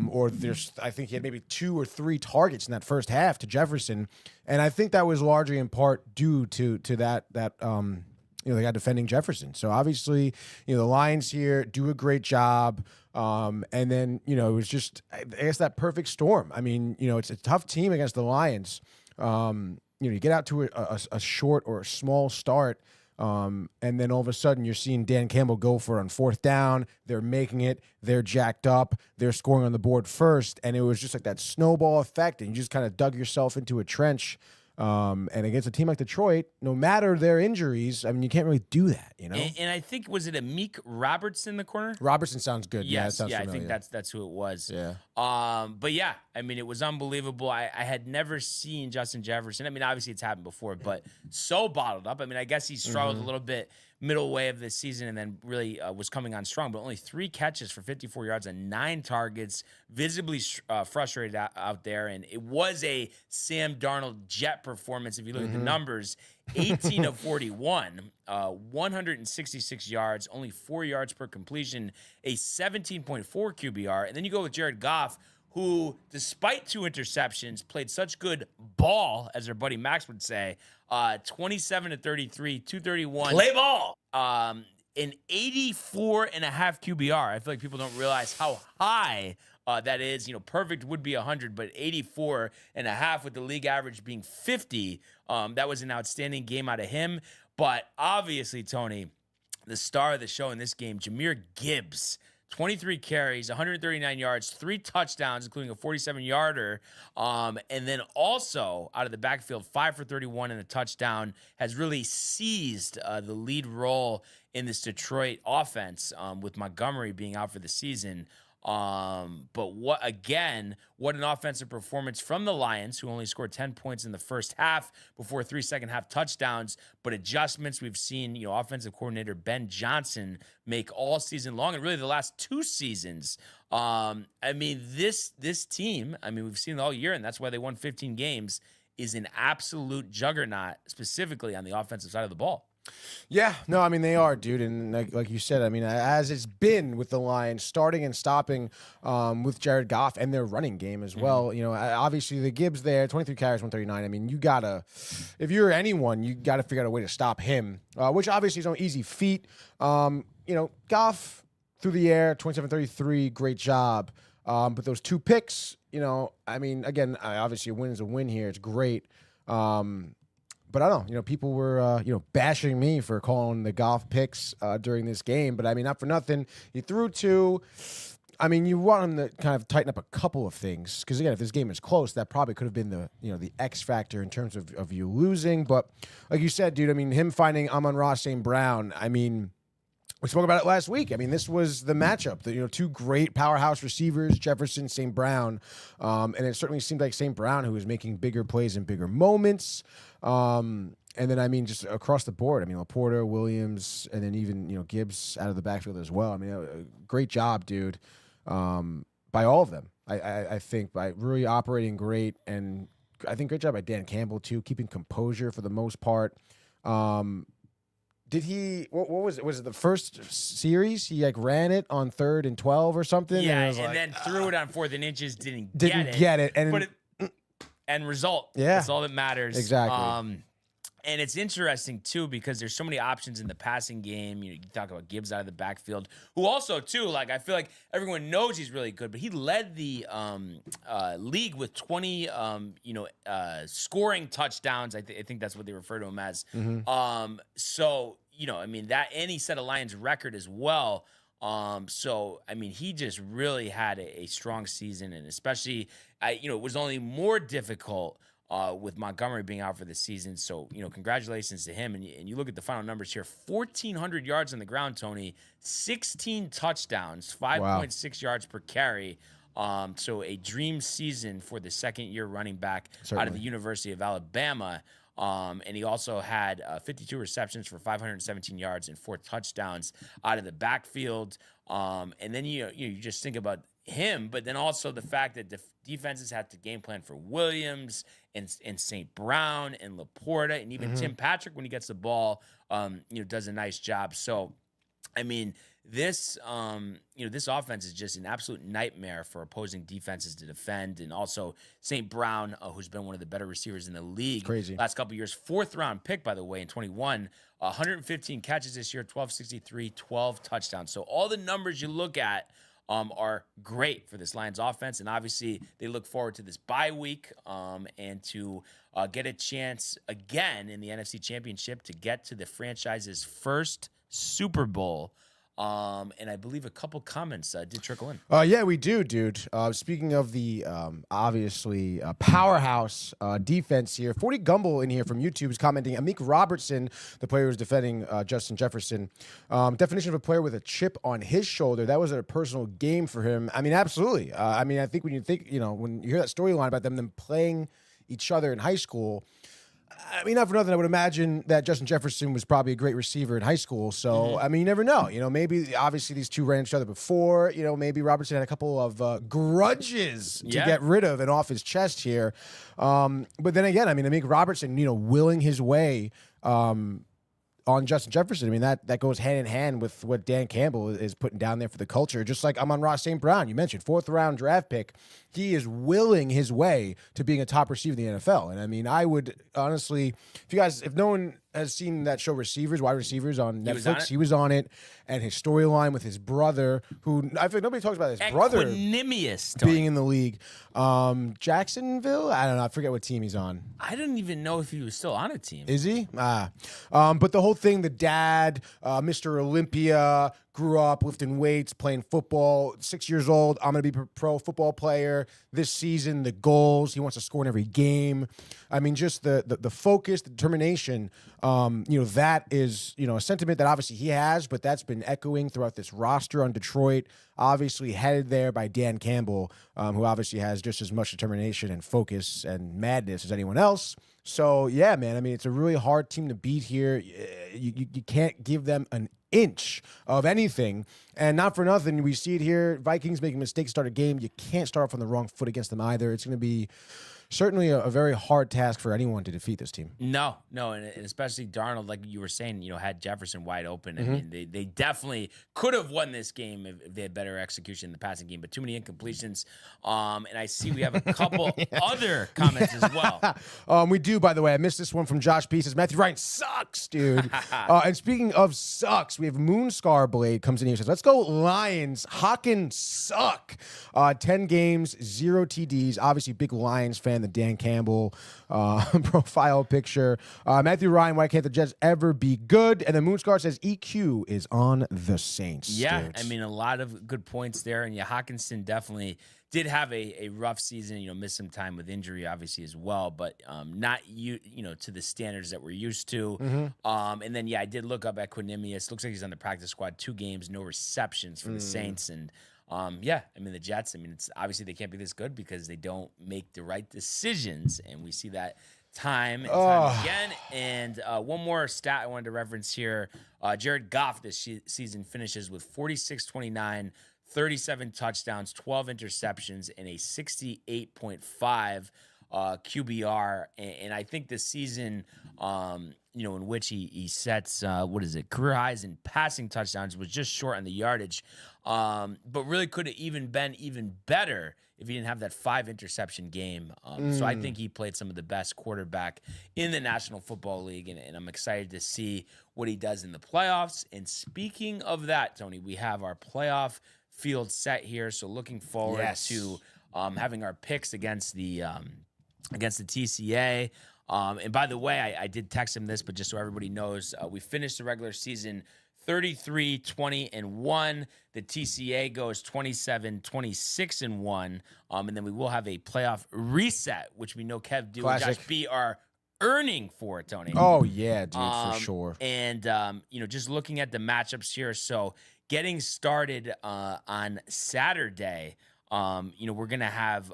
think he had maybe 2 or 3 targets in that first half to Jefferson, and I think that was largely in part due to that they got defending Jefferson. So obviously, the Lions here do a great job, and then it was just, I guess, that perfect storm. I mean, it's a tough team against the Lions. You get out to a short or a small start. And then all of a sudden you're seeing Dan Campbell go for it on 4th down. They're making it. They're jacked up. They're scoring on the board first. And it was just like that snowball effect. And you just kind of dug yourself into a trench. And against a team like Detroit, no matter their injuries, I mean, you can't really do that, And I think, was it Amik Robertson in the corner? Robertson sounds good. Yes, yeah, I think that's who it was. Yeah. But yeah, I mean, it was unbelievable. I had never seen Justin Jefferson. I mean, obviously it's happened before, but so bottled up. I mean, I guess he struggled a little bit middle way of the season and then really was coming on strong, but only 3 catches for 54 yards and 9 targets, visibly frustrated out there. And it was a Sam Darnold jet performance. If you look at the numbers, 18 of 41, 166 yards, only 4 yards per completion, a 17.4 QBR. And then you go with Jared Goff, who, despite 2 interceptions, played such good ball, as our buddy Max would say, 27 to 33, 231. Play ball. An 84.5 QBR. I feel like people don't realize how high that is. Perfect would be 100, but 84.5 with the league average being 50. That was an outstanding game out of him. But obviously, Tony, the star of the show in this game, Jahmyr Gibbs, 23 carries, 139 yards, 3 touchdowns, including a 47-yarder. And then also out of the backfield, 5 for 31 and a touchdown, has really seized the lead role in this Detroit offense, with Montgomery being out for the season. But what an offensive performance from the Lions, who only scored 10 points in the first half before 3 second-half touchdowns. But adjustments we've seen, offensive coordinator Ben Johnson make all season long, and really the last 2 seasons. This team, we've seen it all year, and that's why they won 15 games, is an absolute juggernaut, specifically on the offensive side of the ball. Yeah, no, they are, dude, and like you said, as it's been with the Lions, starting and stopping with Jared Goff and their running game as well. Obviously the Gibbs there, 23 carries, 139. You gotta, if you're anyone, you gotta figure out a way to stop him, which obviously is no easy feat. Goff through the air, 27-33, great job. But those 2 picks, again, obviously a win is a win here. It's great. But I don't know, people were, bashing me for calling the Goff picks during this game. But, not for nothing. He threw 2. You want him to kind of tighten up a couple of things. Because, again, if this game is close, that probably could have been the X factor in terms of you losing. But, like you said, dude, him finding Amon-Ra St. Brown, we spoke about it last week. This was the matchup. The 2 great powerhouse receivers, Jefferson, St. Brown, and it certainly seemed like St. Brown who was making bigger plays in bigger moments. And then just across the board. Laporta, Williams, and then even Gibbs out of the backfield as well. Great job, dude, by all of them. I think by really operating great, and I think great job by Dan Campbell too, keeping composure for the most part. Did he? What was it? Was it the first series? He ran it on 3rd and 12 or something. Yeah, and then threw it on 4th and inches. Didn't get it. And end result. Yeah, that's all that matters. Exactly. And it's interesting too because there's so many options in the passing game. You talk about Gibbs out of the backfield, who also too, I feel like everyone knows he's really good, but he led the league with 20 scoring touchdowns. I think that's what they refer to him as. Mm-hmm. That, and he set a Lions record as well. He just really had a strong season, and especially, it was only more difficult with Montgomery being out for the season. So, congratulations to him. And you look at the final numbers here, 1,400 yards on the ground, Tony, 16 touchdowns, 5.6 yards per carry. So a dream season for the second-year running back out of the University of Alabama. And he also had 52 receptions for 517 yards and 4 touchdowns out of the backfield. And then you just think about him, but then also the fact that defenses had to game plan for Williams and St. Brown and Laporta, and even Tim Patrick, when he gets the ball, does a nice job. So, this offense is just an absolute nightmare for opposing defenses to defend. And also St. Brown, who's been one of the better receivers in the league. Crazy. Last couple of years, 4th round pick, by the way, in 21, 115 catches this year, 1263, 12 touchdowns. So all the numbers you look at are great for this Lions offense. And obviously they look forward to this bye week and to get a chance again in the NFC Championship to get to the franchise's first Super Bowl. And I believe a couple comments did trickle in. Yeah, we do, dude. Speaking of the obviously powerhouse defense here, 40 Gumble in here from YouTube is commenting, Amik Robertson, the player who's defending Justin Jefferson, definition of a player with a chip on his shoulder. That was a personal game for him. Absolutely. I think when you think, when you hear that storyline about them playing each other in high school, not for nothing, I would imagine that Justin Jefferson was probably a great receiver in high school. So, you never know. Maybe, obviously, these two ran each other before. Maybe Robertson had a couple of grudges to get rid of and off his chest here. But then again, Amik Robertson, willing his way on Justin Jefferson. That goes hand in hand with what Dan Campbell is putting down there for the culture. Just like Amon-Ra St. Brown, you mentioned, 4th round draft pick. He is willing his way to being a top receiver in the NFL. And I would honestly, if no one has seen that show Receivers, Wide Receivers on Netflix, he was on it. And his storyline with his brother, who I feel nobody talks about his brother being in the league. Jacksonville? I don't know. I forget what team he's on. I didn't even know if he was still on a team. Is he? But the whole thing, the dad, Mr. Olympia, grew up lifting weights, playing football. 6 years old, I'm going to be a pro football player this season. The goals, he wants to score in every game. I mean, just the focus, the determination. That is a sentiment that obviously he has, but that's been echoing throughout this roster on Detroit. Obviously headed there by Dan Campbell, who obviously has just as much determination and focus and madness as anyone else. So, yeah, man, I mean, it's a really hard team to beat here. You can't give them an inch of anything. And not for nothing, we see it here. Vikings making mistakes to start a game. You can't start off on the wrong foot against them either. It's going to be certainly a very hard task for anyone to defeat this team. No, and especially Darnold, like you were saying, had Jefferson wide open. I mean, they definitely could have won this game if they had better execution in the passing game, but too many incompletions. And I see we have a couple other comments as well. We do, by the way. I missed this one from Josh P. Says, Matthew Ryan sucks, dude. And speaking of sucks, we have Moonscar Blade comes in here and says, let's go Lions. Hawkins suck. 10 games, 0 TDs. Obviously, big Lions fan. The Dan Campbell profile picture. Matthew Ryan, why can't the Jets ever be good? And then Moonscar says EQ is on the Saints. Yeah, dude. I mean, a lot of good points there. And Hawkinson definitely did have a rough season, missed some time with injury, obviously, as well, but not to the standards that we're used to. And then, I did look up at Quinemius. Looks like he's on the practice squad, 2 games, no receptions for the Saints. And I mean, the Jets, it's obviously they can't be this good because they don't make the right decisions. And we see that time and time again. And one more stat I wanted to reference here. Jared Goff this season finishes with 46-29, 37 touchdowns, 12 interceptions, and a 68.5 QBR. And I think this season, in which he sets, career highs in passing touchdowns, was just short on the yardage. But really could have even been even better if he didn't have that 5 interception game. So I think he played some of the best quarterback in the National Football League, and I'm excited to see what he does in the playoffs. And speaking of that, Tony, we have our playoff field set here. So looking forward to having our picks against the TCA. And by the way, I did text him this, but just so everybody knows, we finished the regular season 33-20-1. The TCA goes 27-26-1. And then we will have a playoff reset, which we know Kev Do and Josh B are earning for, Tony. Oh, yeah, dude, for sure. And, just looking at the matchups here. So getting started on Saturday, we're going to have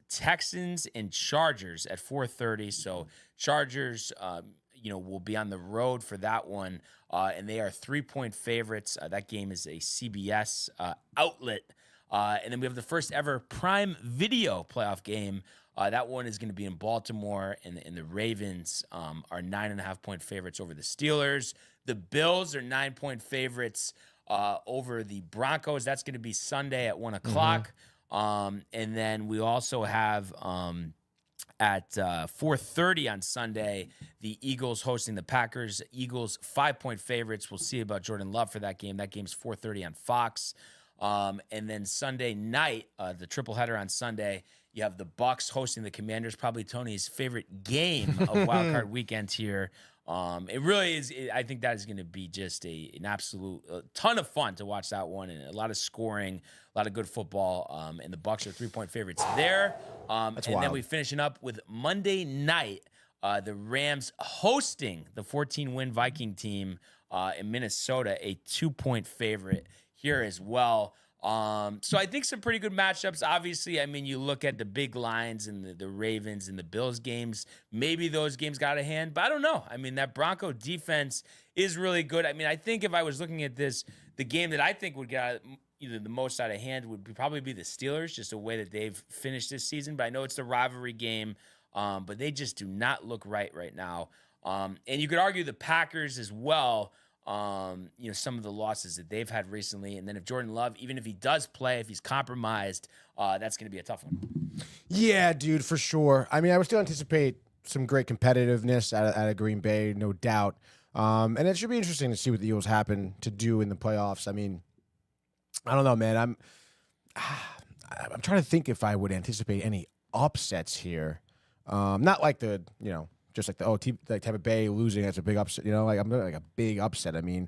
Texans and Chargers at 4:30. So Chargers, will be on the road for that one, and they are 3-point favorites. That game is a CBS outlet. And then we have the first ever Prime Video playoff game. That one is going to be in Baltimore, and the Ravens are 9.5-point favorites over the Steelers. The Bills are 9-point favorites over the Broncos. That's going to be Sunday at 1 o'clock. And then we also have at 4:30 on Sunday, the Eagles hosting the Packers. Eagles 5-point favorites. We'll see about Jordan Love for that game. That game's 4:30 on Fox. And then Sunday night, the triple header on Sunday, you have the Bucks hosting the Commanders. Probably Tony's favorite game of Wild Card Weekend here. It really is. I think that is going to be just an absolute ton of fun to watch that one, and a lot of scoring, a lot of good football. And the Bucks are 3-point favorites there. And wild. then we finishing up with Monday night, the Rams hosting the 14-win Viking team in Minnesota, a 2-point favorite here as well. So I think some pretty good matchups. Obviously, I mean, you look at the big lines and the Ravens and the Bills games. Maybe those games got a hand, but I don't know. I mean, that Bronco defense is really good. I mean, I think if I was looking at this, the game that I think would get either the most out of hand would probably be the Steelers, just the way that they've finished this season. But I know it's the rivalry game, but they just do not look right now. And you could argue the Packers as well. Some of the losses that they've had recently. And then if Jordan Love, even if he does play, if he's compromised, that's going to be a tough one. Yeah, dude, for sure. I mean, I would still anticipate some great competitiveness out of Green Bay, no doubt. And it should be interesting to see what the Eagles happen to do in the playoffs. I mean, I don't know, man. I'm trying to think if I would anticipate any upsets here. Not like just like like Tampa Bay losing, that's a big upset. Like I'm like a big upset. I mean,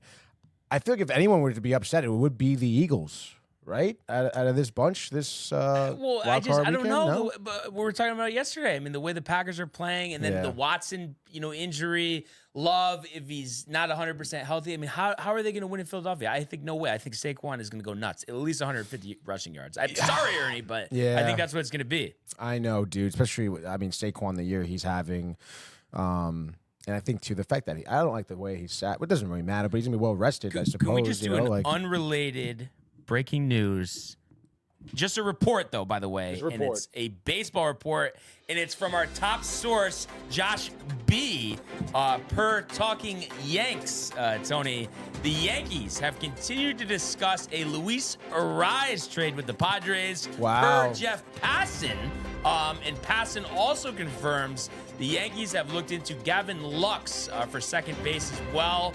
I feel like if anyone were to be upset, it would be the Eagles, right? Out of this bunch, this well, I wild card don't weekend? know. No? But we were talking about it yesterday. I mean, the way the Packers are playing, and then the Watson, injury. Love, if he's not 100% healthy, I mean, how are they going to win in Philadelphia? I think no way. I think Saquon is going to go nuts. At least 150 rushing yards. I'm sorry, Ernie, but I think that's what it's going to be. I know, dude. Especially, Saquon, the year he's having. And I think, too, the fact that I don't like the way he sat. It doesn't really matter, but he's going to be well rested, I suppose. Can we just do an unrelated breaking news? Just a report, though, by the way. And it's a baseball report, and it's from our top source, Josh B. Per Talking Yanks, Tony, the Yankees have continued to discuss a Luis Ariz trade with the Padres. Wow. Per Jeff Passan. And Passan also confirms the Yankees have looked into Gavin Lux for second base as well.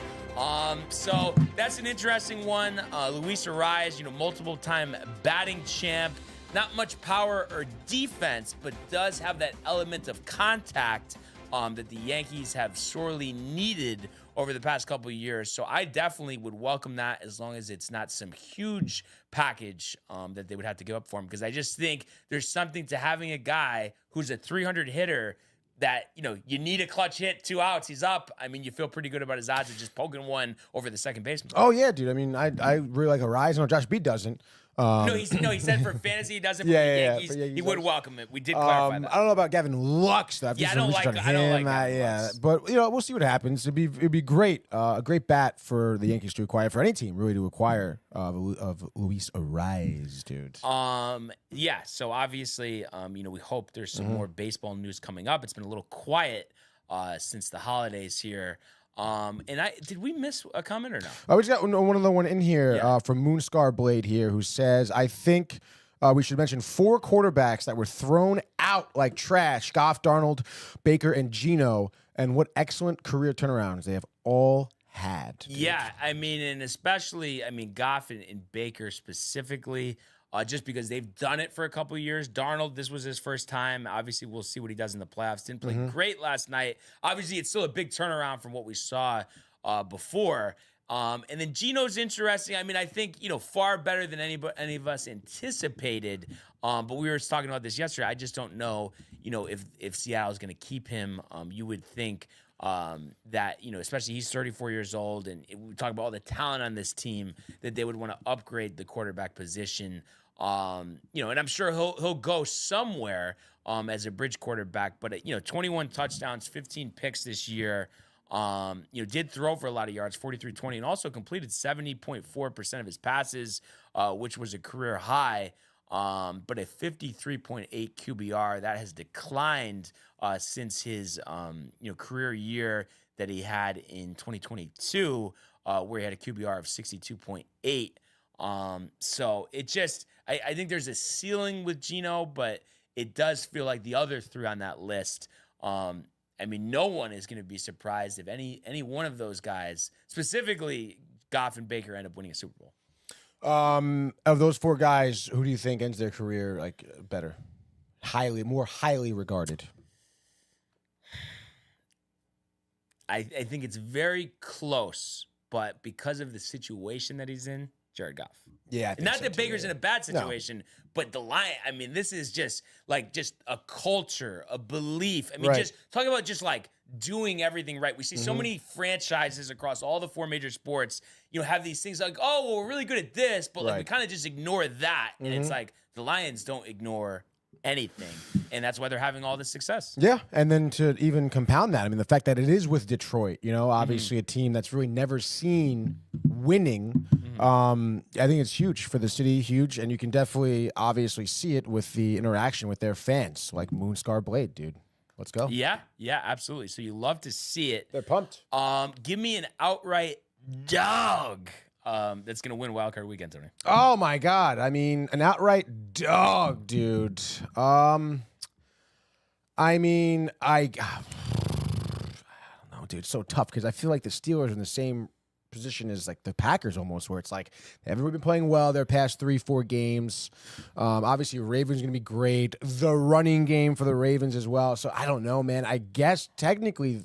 So that's an interesting one. Luis Ariz, multiple-time batting champ. Not much power or defense, but does have that element of contact that the Yankees have sorely needed over the past couple of years. So I definitely would welcome that, as long as it's not some huge package that they would have to give up for him. Because I just think there's something to having a guy who's a 300 hitter that, you need a clutch hit, 2 outs, he's up. I mean, you feel pretty good about his odds of just poking one over the second baseman. Oh, yeah, dude. I mean, I really like Ariz. No, Josh B doesn't. He said for fantasy he does it. For the Yankees, for Yankees, he would welcome it. We did clarify that. I don't know about Gavin Lux though. I don't like Gavin Lux. But we'll see what happens. It'd be great, a great bat for the Yankees to acquire, for any team really to acquire of Luis Ariz, dude. Yeah. So obviously, we hope there's some more baseball news coming up. It's been a little quiet since the holidays here. Did we miss a comment or no? We just got one in here from Moonscar Blade here, who says, I think we should mention 4 quarterbacks that were thrown out like trash: Goff, Darnold, Baker, and Geno, and what excellent career turnarounds they have all had. Dude. Yeah, and especially, Goff and Baker specifically. Just because they've done it for a couple of years. Darnold, this was his first time. Obviously, we'll see what he does in the playoffs. Didn't play great last night. Obviously, it's still a big turnaround from what we saw before. And then Geno's interesting. I think, far better than any of us anticipated. But we were talking about this yesterday. I just don't know, if Seattle's going to keep him. You would think that, especially he's 34 years old, and we talk about all the talent on this team, that they would want to upgrade the quarterback position. And I'm sure he'll go somewhere as a bridge quarterback. But 21 touchdowns, 15 picks this year. Did throw for a lot of yards, 43-20, and also completed 70.4% of his passes, which was a career high. But a 53.8 QBR that has declined since his career year that he had in 2022, where he had a QBR of 62.8. So it just, I think there's a ceiling with Geno, but it does feel like the other 3 on that list. No one is going to be surprised if any one of those guys, specifically Goff and Baker, end up winning a Super Bowl. Of those 4 guys, who do you think ends their career like better, more highly regarded? I think it's very close, but because of the situation that he's in, Jared Goff. Yeah, not that Baker's in a bad situation, but the Lions. This is just a culture, a belief. Just talking about doing everything right. We see so many franchises across all the 4 major sports, have these things like, oh, well, we're really good at this, but we kind of just ignore that. And it's like the Lions don't ignore anything, and that's why they're having all this success. Yeah, and then to even compound that, the fact that it is with Detroit, obviously a team that's really never seen winning. I think it's huge for the city, huge, and you can definitely obviously see it with the interaction with their fans, like Moonscar Blade, dude. Let's go. Yeah, absolutely. So you love to see it. They're pumped. Give me an outright dog that's going to win Wildcard Weekend, Tony. Oh, my God. An outright dog, dude. I don't know, dude. It's so tough because I feel like the Steelers are in the same position as the Packers almost, where it's like everybody been playing well their past 3-4 games. Obviously, Ravens going to be great. The running game for the Ravens as well. So I don't know, man. I guess technically,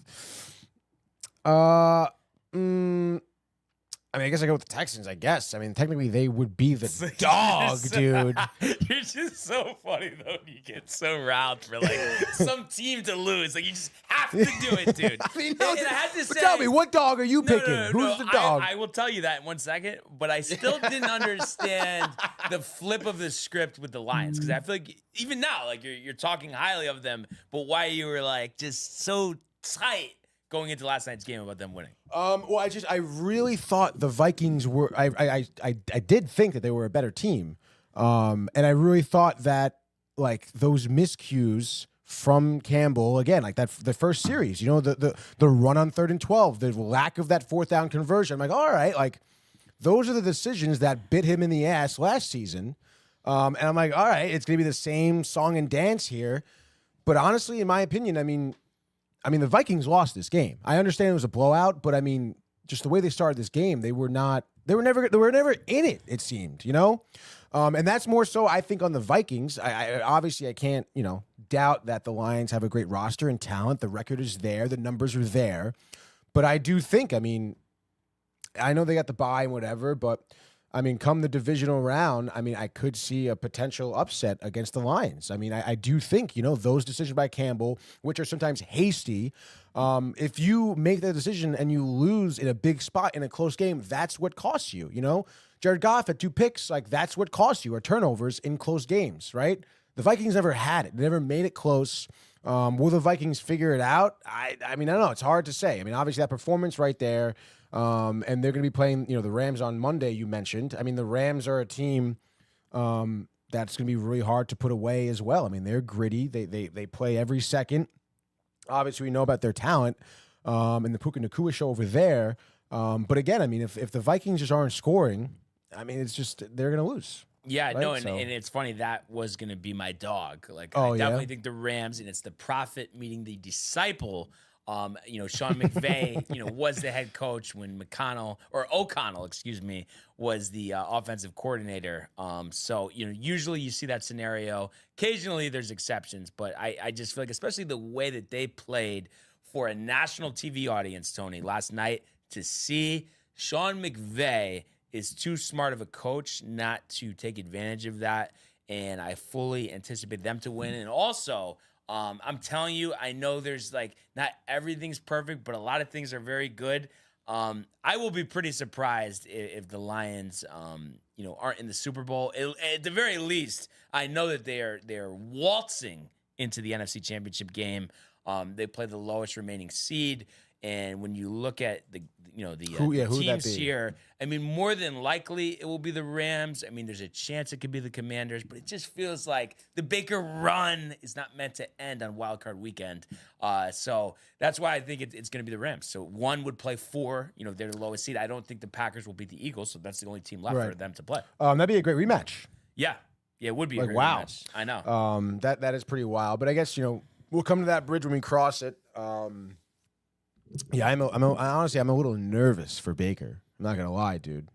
I mean, I guess I go with the Texans, I guess. I mean, technically, they would be the dog, dude. You're just so funny, though. You get so riled for, like, some team to lose. Like, you just have to do it, dude. I mean, and I had to say, tell me, what dog are you picking? Who's the dog? I will tell you that in 1 second, but I still didn't understand the flip of the script with the Lions, because I feel like even now, like, you're talking highly of them, but why you were, like, just so tight going into last night's game about them winning. Well, I really thought the Vikings were. I did think that they were a better team, and I really thought that like those miscues from Campbell again, like that the first series, you know, the run on 3rd and 12, the lack of that 4th down conversion. I'm like, all right, like those are the decisions that bit him in the ass last season, and I'm like, all right, it's gonna be the same song and dance here. But honestly, in my opinion, I mean, the Vikings lost this game. I understand it was a blowout, but I mean, just the way they started this game, they were never in it. It seemed, you know, and that's more so I think on the Vikings. I obviously I can't, you know, doubt that the Lions have a great roster and talent. The record is there, the numbers are there, but I do think, I mean, I know they got the bye and whatever, but I mean, come the divisional round, I mean, I could see a potential upset against the Lions. I mean, I do think, you know, those decisions by Campbell, which are sometimes hasty, if you make that decision and you lose in a big spot in a close game, that's what costs you, you know? Jared Goff had 2 picks, like that's what costs you, are turnovers in close games, right? The Vikings never had it. They never made it close. Will the Vikings figure it out? I mean, I don't know. It's hard to say. I mean, obviously that performance right there, and they're going to be playing, you know, the Rams on Monday, you mentioned. I mean, the Rams are a team that's going to be really hard to put away as well. I mean, they're gritty. They play every second. Obviously, we know about their talent and the Puka Nacua show over there. But again, I mean, if the Vikings just aren't scoring, I mean, it's just they're going to lose. Yeah, right? no, and it's funny, that was going to be my dog. Like, I definitely think the Rams, and it's the prophet meeting the disciple. You know, Sean McVay, you know, was the head coach when O'Connell, excuse me, was the offensive coordinator. So, you know, usually you see that scenario. Occasionally there's exceptions, but I just feel like, especially the way that they played for a national TV audience, Tony, last night, to see Sean McVay is too smart of a coach not to take advantage of that, and I fully anticipate them to win. And also, I'm telling you, I know there's like not everything's perfect, but a lot of things are very good. I will be pretty surprised if the Lions, you know, aren't in the Super Bowl. At the very least, I know that they are waltzing into the NFC Championship game. They play the lowest remaining seed. And when you look at the teams here, I mean, more than likely it will be the Rams. I mean, there's a chance it could be the Commanders, but it just feels like the Baker run is not meant to end on Wild Card Weekend. So that's why I think it's going to be the Rams. So one would play 4. You know, they're the lowest seed. I don't think the Packers will beat the Eagles, so that's the only team left for them to play. That'd be a great rematch. Yeah, it would be a great rematch. I know. That is pretty wild. But I guess, you know, we'll come to that bridge when we cross it. Yeah, honestly, I'm a little nervous for Baker. I'm not gonna lie, dude.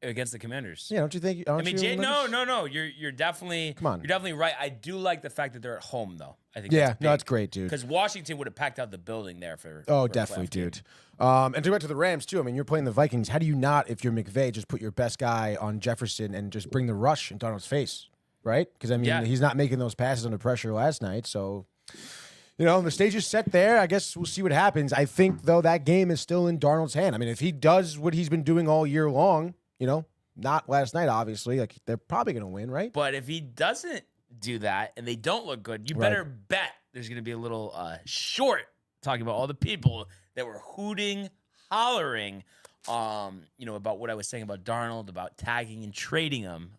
Against the Commanders. Yeah, don't you think? I mean, no. You're definitely. Come on. You're definitely right. I do like the fact that they're at home, though. I think. Yeah, that's great, dude. Because Washington would have packed out the building there for. Oh, definitely, dude. And to go back to the Rams too. I mean, you're playing the Vikings. How do you not, if you're McVay, just put your best guy on Jefferson and just bring the rush in Donald's face, right? Because I mean, he's not making those passes under pressure last night, so. You know, the stage is set there. I guess we'll see what happens. I think, though, that game is still in Darnold's hand. I mean, if he does what he's been doing all year long, you know, not last night, obviously, like they're probably going to win, right? But if he doesn't do that and they don't look good, you better bet there's going to be a little short talking about all the people that were hooting, hollering, you know, about what I was saying about Darnold, about tagging and trading him.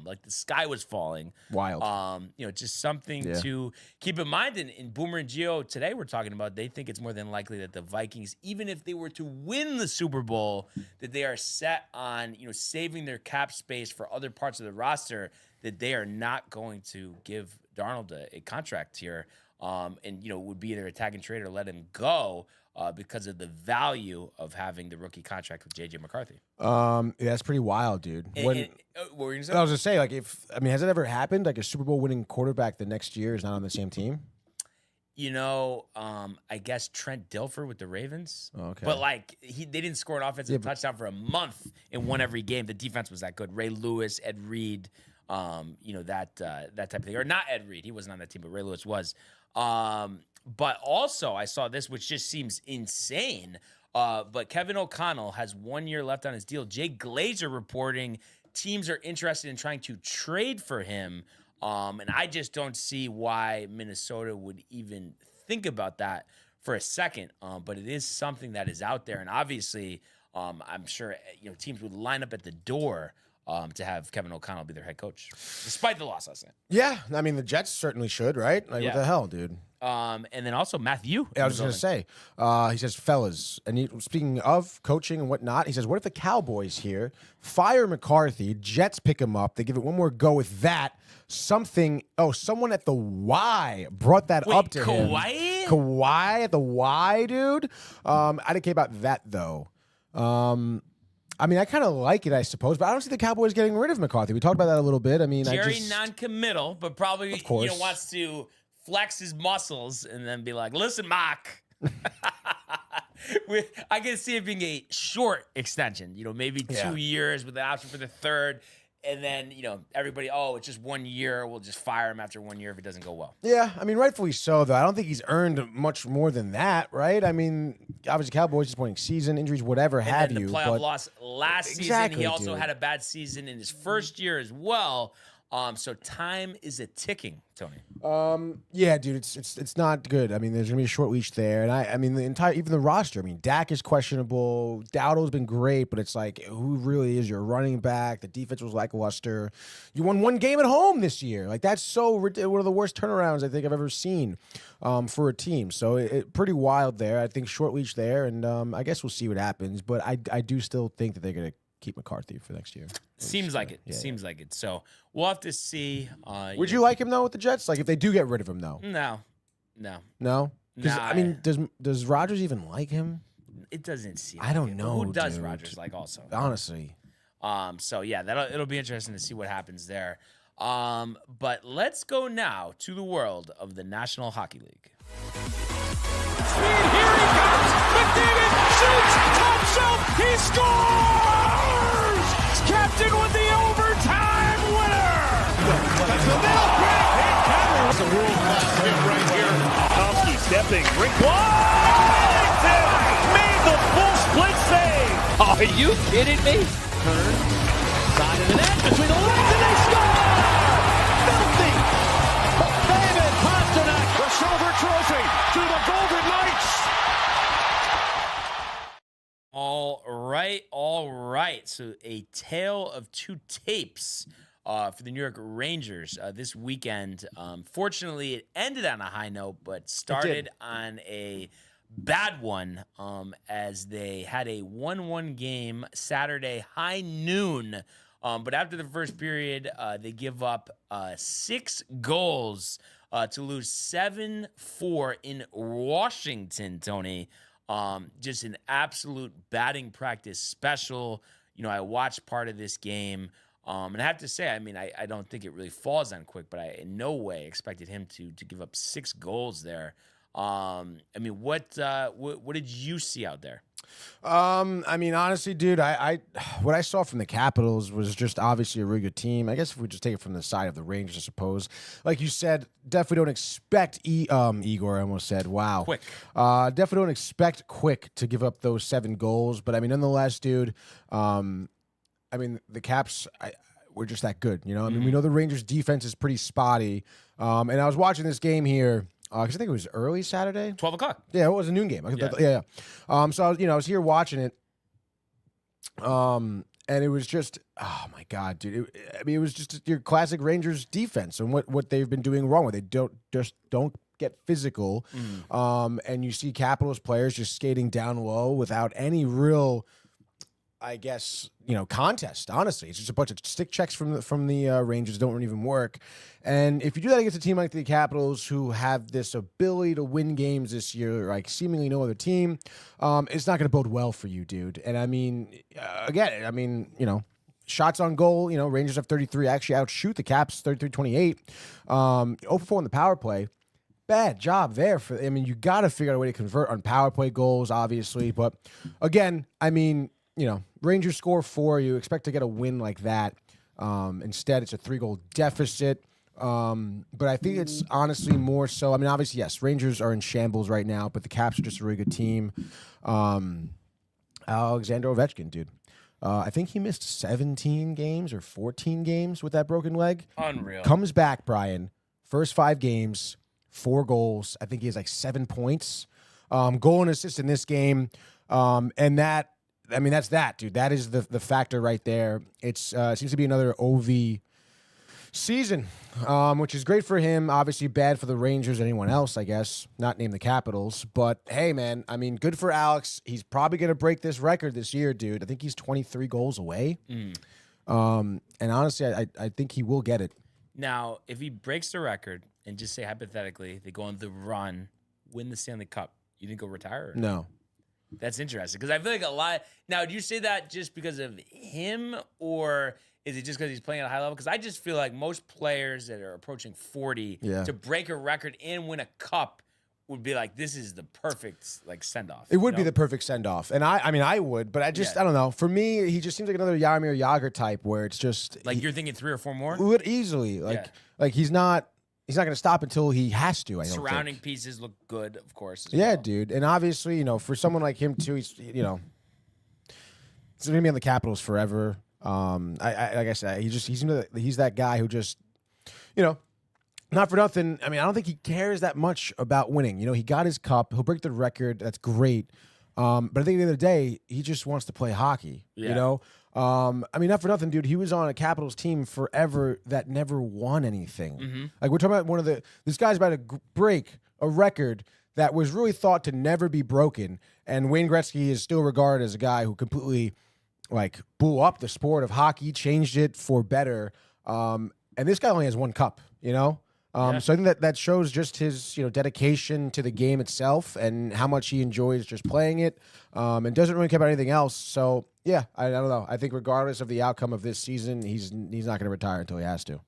Like the sky was falling. Wild. You know, just something to keep in mind. In Boomer and Gio today, we're talking about, they think it's more than likely that the Vikings, even if they were to win the Super Bowl, that they are set on, you know, saving their cap space for other parts of the roster, that they are not going to give Darnold a contract here. And, you know, would be either a tag and trade or let him go. Because of the value of having the rookie contract with J.J. McCarthy. Yeah, that's pretty wild, dude. What were you going to say? I was going to say, like, has it ever happened, like a Super Bowl winning quarterback the next year is not on the same team? I guess Trent Dilfer with the Ravens. Okay. But they didn't score an offensive touchdown for a month and won every game. The defense was that good. Ray Lewis, Ed Reed, that type of thing. Or not Ed Reed. He wasn't on that team, but Ray Lewis was. But also I saw this, which just seems insane. But Kevin O'Connell has 1 year left on his deal. Jay Glazer reporting teams are interested in trying to trade for him. And I just don't see why Minnesota would even think about that for a second. But it is something that is out there. And obviously, I'm sure teams would line up at the door to have Kevin O'Connell be their head coach, despite the loss last night. Yeah, I mean, the Jets certainly should, right? What the hell, dude? And then also Matthew. Yeah, I was just going to say, he says, fellas, and speaking of coaching and whatnot, he says, what if the Cowboys here fire McCarthy, Jets pick him up, they give it one more go with that, someone at the Y brought that up to him. Kawhi at the Y, dude? I didn't care about that, though. I mean, I kind of like it, I suppose, but I don't see the Cowboys getting rid of McCarthy. We talked about that a little bit. I mean, Jerry non-committal, but probably of course. Wants to flex his muscles and then be like, listen, Mark. I can see it being a short extension, maybe 2 years with an option for the third. And then, everybody, it's just 1 year. We'll just fire him after 1 year if it doesn't go well. Yeah, I mean, rightfully so, though. I don't think he's earned much more than that, right? I mean, obviously, Cowboys disappointing season, injuries, whatever have you. And the playoff loss last season. He also had a bad season in his first year as well. So time is a ticking, Tony. Yeah, dude, it's not good. I mean, there's gonna be a short leash there, and I mean, even the roster. I mean, Dak is questionable. Dowdle's been great, but it's like, who really is your running back? The defense was lackluster. You won one game at home this year. Like, that's one of the worst turnarounds I think I've ever seen for a team. So it pretty wild there. I think short leash there, and I guess we'll see what happens. But I do still think that they're gonna keep McCarthy for next year. Seems like it. Seems like it. So we'll have to see. Would you like him though with the Jets? Like if they do get rid of him though? No. I mean, does Rodgers even like him? It doesn't seem. I don't know. Who does Rodgers like? Also, honestly. So yeah, it'll be interesting to see what happens there. But let's go now to the world of the National Hockey League. Speed, here he comes! McDavid shoots! Top shelf! He scores! Captain with the overtime winner! That's the middle quick! It's a world-class hit right here. Tomsky stepping, rink wide! Made the full split save! Are you kidding me? Turn, side of the net, between the legs, and they score! Filthy! David Pastrnak, the silver trophy to the Golden Knights! All right. So a tale of two tapes for the New York Rangers this weekend. Fortunately, it ended on a high note, but started on a bad one as they had a 1-1 game Saturday, high noon. But after the first period, they give up 6 goals to lose 7-4 in Washington, Tony. Just an absolute batting practice special. I watched part of this game. And I have to say, I mean, I don't think it really falls on Quick, but I in no way expected him to give up 6 goals there. I mean, what did you see out there? I mean, honestly, dude, what I saw from the Capitals was just obviously a really good team. I guess if we just take it from the side of the Rangers, I suppose. Like you said, definitely don't expect Igor. I almost said, wow. Quick. Definitely don't expect Quick to give up those 7 goals. But I mean, nonetheless, dude. I mean, the Caps were just that good. I mean, we know the Rangers' defense is pretty spotty. And I was watching this game here. Because I think it was early Saturday. 12 o'clock. Yeah, it was a noon game. Yeah. So I was here watching it. And it was just, oh my God, dude. It was just your classic Rangers defense and what they've been doing wrong. Where they don't get physical. And you see Capitals players just skating down low without any real, I guess, contest. Honestly, it's just a bunch of stick checks from the Rangers that don't even work. And if you do that against a team like the Capitals, who have this ability to win games this year, like seemingly no other team, it's not going to bode well for you, dude. And I mean, shots on goal. Rangers have 33. Actually, outshoot the Caps 33-28. 0-4 on the power play. bad job there. I mean, you got to figure out a way to convert on power play goals, obviously. But again, I mean, Rangers score 4. You expect to get a win like that. Instead, it's a 3-goal deficit. But I think it's honestly more so. I mean, obviously, yes, Rangers are in shambles right now, but the Caps are just a really good team. Alexander Ovechkin, dude. I think he missed 17 games or 14 games with that broken leg. Unreal. Comes back, Brian. First 5 games, 4 goals. I think he has like 7 points. Goal and assist in this game. And that, I mean, that's that, dude. That is the factor right there. It seems to be another OV season, which is great for him. Obviously bad for the Rangers, anyone else, I guess. Not named the Capitals. But, hey, man, I mean, good for Alex. He's probably going to break this record this year, dude. I think he's 23 goals away. And honestly, I think he will get it. Now, if he breaks the record, and just say hypothetically, they go on the run, win the Stanley Cup, you think he'll retire? No. That's interesting, because I feel like a lot. Now, do you say that just because of him, or is it just because he's playing at a high level? Because I just feel like most players that are approaching 40 to break a record and win a cup would be like, this is the perfect like send off. It would be the perfect send off, and I mean, I would, but I don't know. For me, he just seems like another Jaromir Jagr type, where it's just like you're thinking 3 or 4 more. Would easily like he's not going to stop until he has to. I don't Surrounding think. pieces look good, of course. Yeah, well. dude, and obviously, for someone like him too, he's he's gonna be on the Capitals forever. Like I said, he's that guy who just, not for nothing. I mean, I don't think he cares that much about winning. He got his cup. He'll break the record. That's great. But I think at the end of the day, he just wants to play hockey. Yeah. I mean, not for nothing, dude. He was on a Capitals team forever that never won anything. Like, we're talking about this guy's about to break a record that was really thought to never be broken. And Wayne Gretzky is still regarded as a guy who completely blew up the sport of hockey, changed it for better. And this guy only has 1 cup, So I think that shows just his, dedication to the game itself and how much he enjoys just playing it, and doesn't really care about anything else. So yeah, I don't know. I think regardless of the outcome of this season, he's not going to retire until he has to.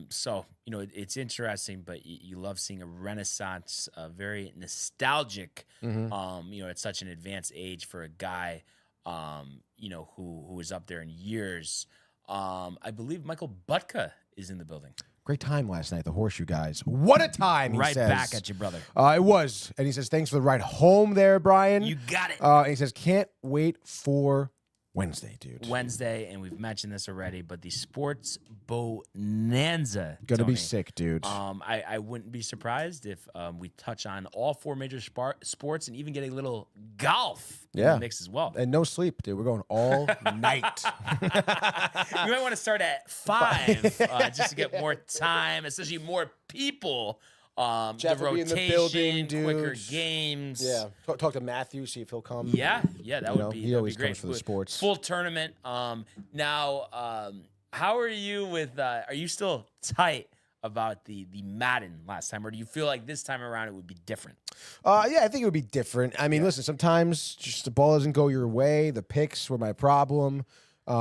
So it's interesting, but you love seeing a renaissance, very nostalgic. At such an advanced age for a guy, who is up there in years. I believe Michael Butka is in the building. Great time last night, the Horseshoe guys. What a time, he says. Back at you, brother. It was. And he says, thanks for the ride home there, Brian. You got it. And he says, can't wait for Wednesday, dude. Wednesday, and we've mentioned this already, but the sports bonanza. Gonna be sick, dude. I wouldn't be surprised if we touch on all 4 major sports and even get a little golf in the mix as well. And no sleep, dude. We're going all night. You might want to start at 5 just to get more time, especially more people. Jeff the will rotation, be in the building, dude. quicker games. Yeah. Talk to Matthew, see if he'll come. Yeah, that would be. He always great. comes for the sports. Full tournament. Now, how are you with? Are you still tight about the Madden last time, or do you feel like this time around it would be different? Yeah, I think it would be different. I mean, listen, sometimes just the ball doesn't go your way. The picks were my problem. Hey,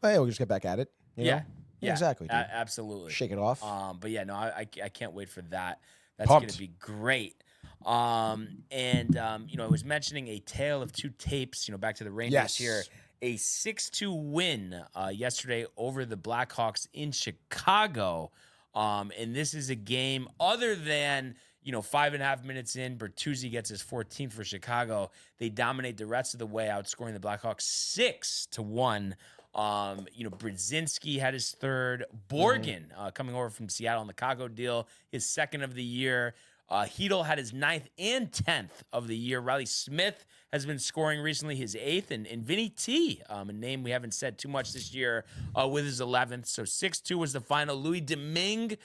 we'll just get back at it. You know? Yeah, exactly. Dude. Absolutely. Shake it off. But yeah, no, I can't wait for that. That's Pumped. going to be great. I was mentioning a tale of 2 tapes. Back to the Rangers here. A 6-2 win yesterday over the Blackhawks in Chicago. And this is a game other than 5.5 minutes in, Bertuzzi gets his 14th for Chicago. They dominate the rest of the way, outscoring the Blackhawks 6-1. Brzezinski had his 3rd. Borgen coming over from Seattle on the Chicago deal, his 2nd of the year. Hedl had his 9th and 10th of the year. Riley Smith has been scoring recently, his 8th. And Vinny T, a name we haven't said too much this year, with his 11th. So 6-2 was the final. Louis Domingue,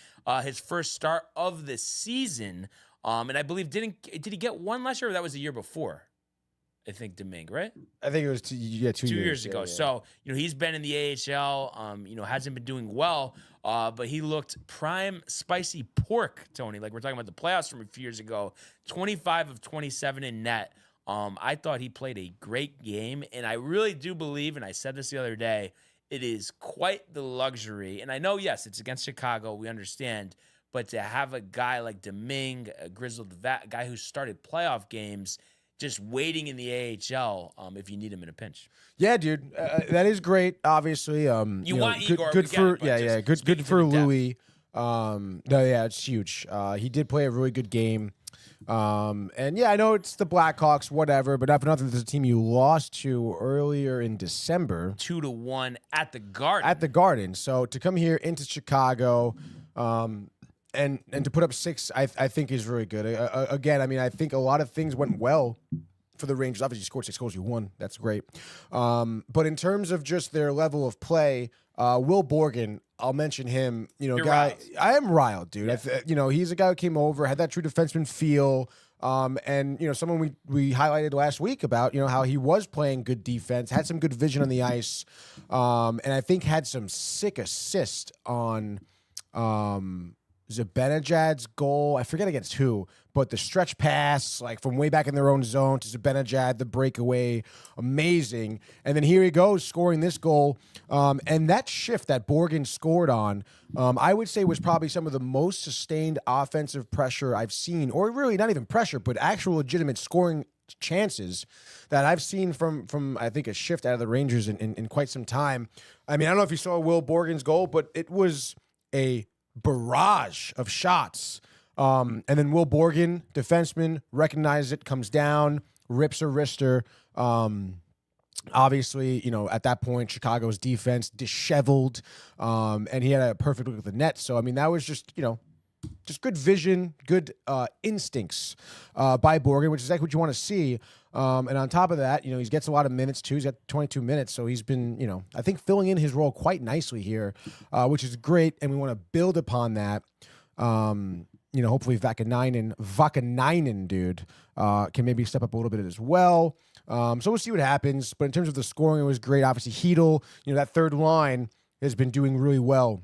his first start of the season. And I believe, did he get 1 last year, or that was the year before? I think Domingue, right? I think it was 2 years ago. Yeah. So, he's been in the AHL, hasn't been doing well, but he looked prime spicy pork, Tony. Like we're talking about the playoffs from a few years ago, 25 of 27 in net. I thought he played a great game, and I really do believe, and I said this the other day, it is quite the luxury. And I know, yes, it's against Chicago, we understand, but to have a guy like Domingue, a grizzled vet, a guy who started playoff games, just waiting in the AHL if you need him in a pinch. Yeah, dude, that is great. Obviously, you want good, Igor, good for good for Louis. No, yeah, it's huge. He did play a really good game. And yeah, I know it's the Blackhawks, whatever, but not for nothing. This is a team you lost to earlier in December, 2-1 at the Garden. At the Garden. So to come here into Chicago, and to put up 6, I think is really good. Again, I mean, I think a lot of things went well for the Rangers. Obviously, you scored 6 goals, you won. That's great. But in terms of just their level of play, Will Borgen, I'll mention him. You're guy, riled. I am riled, dude. Yeah. He's a guy who came over, had that true defenseman feel. And someone we highlighted last week about how he was playing good defense, had some good vision on the ice, and I think had some sick assist on Zibanejad's goal. I forget against who, but the stretch pass, like from way back in their own zone to Zibanejad, the breakaway, amazing. And then here he goes scoring this goal. And that shift that Borgen scored on, I would say was probably some of the most sustained offensive pressure I've seen, or really not even pressure, but actual legitimate scoring chances that I've seen from I think a shift out of the Rangers in quite some time. I mean, I don't know if you saw Will Borgen's goal, but it was a barrage of shots. And then Will Borgen, defenseman, recognizes it, comes down, rips a wrister. Obviously, at that point, Chicago's defense disheveled, and he had a perfect look at the net. So, I mean, that was just good vision, good instincts by Borgen, which is exactly what you want to see. And on top of that, he gets a lot of minutes too. He's got 22 minutes, so he's been, I think, filling in his role quite nicely here, which is great. And we want to build upon that. Hopefully Vakanainen, dude, can maybe step up a little bit as well. So we'll see what happens. But in terms of the scoring, it was great. Obviously, Hedel, that third line has been doing really well.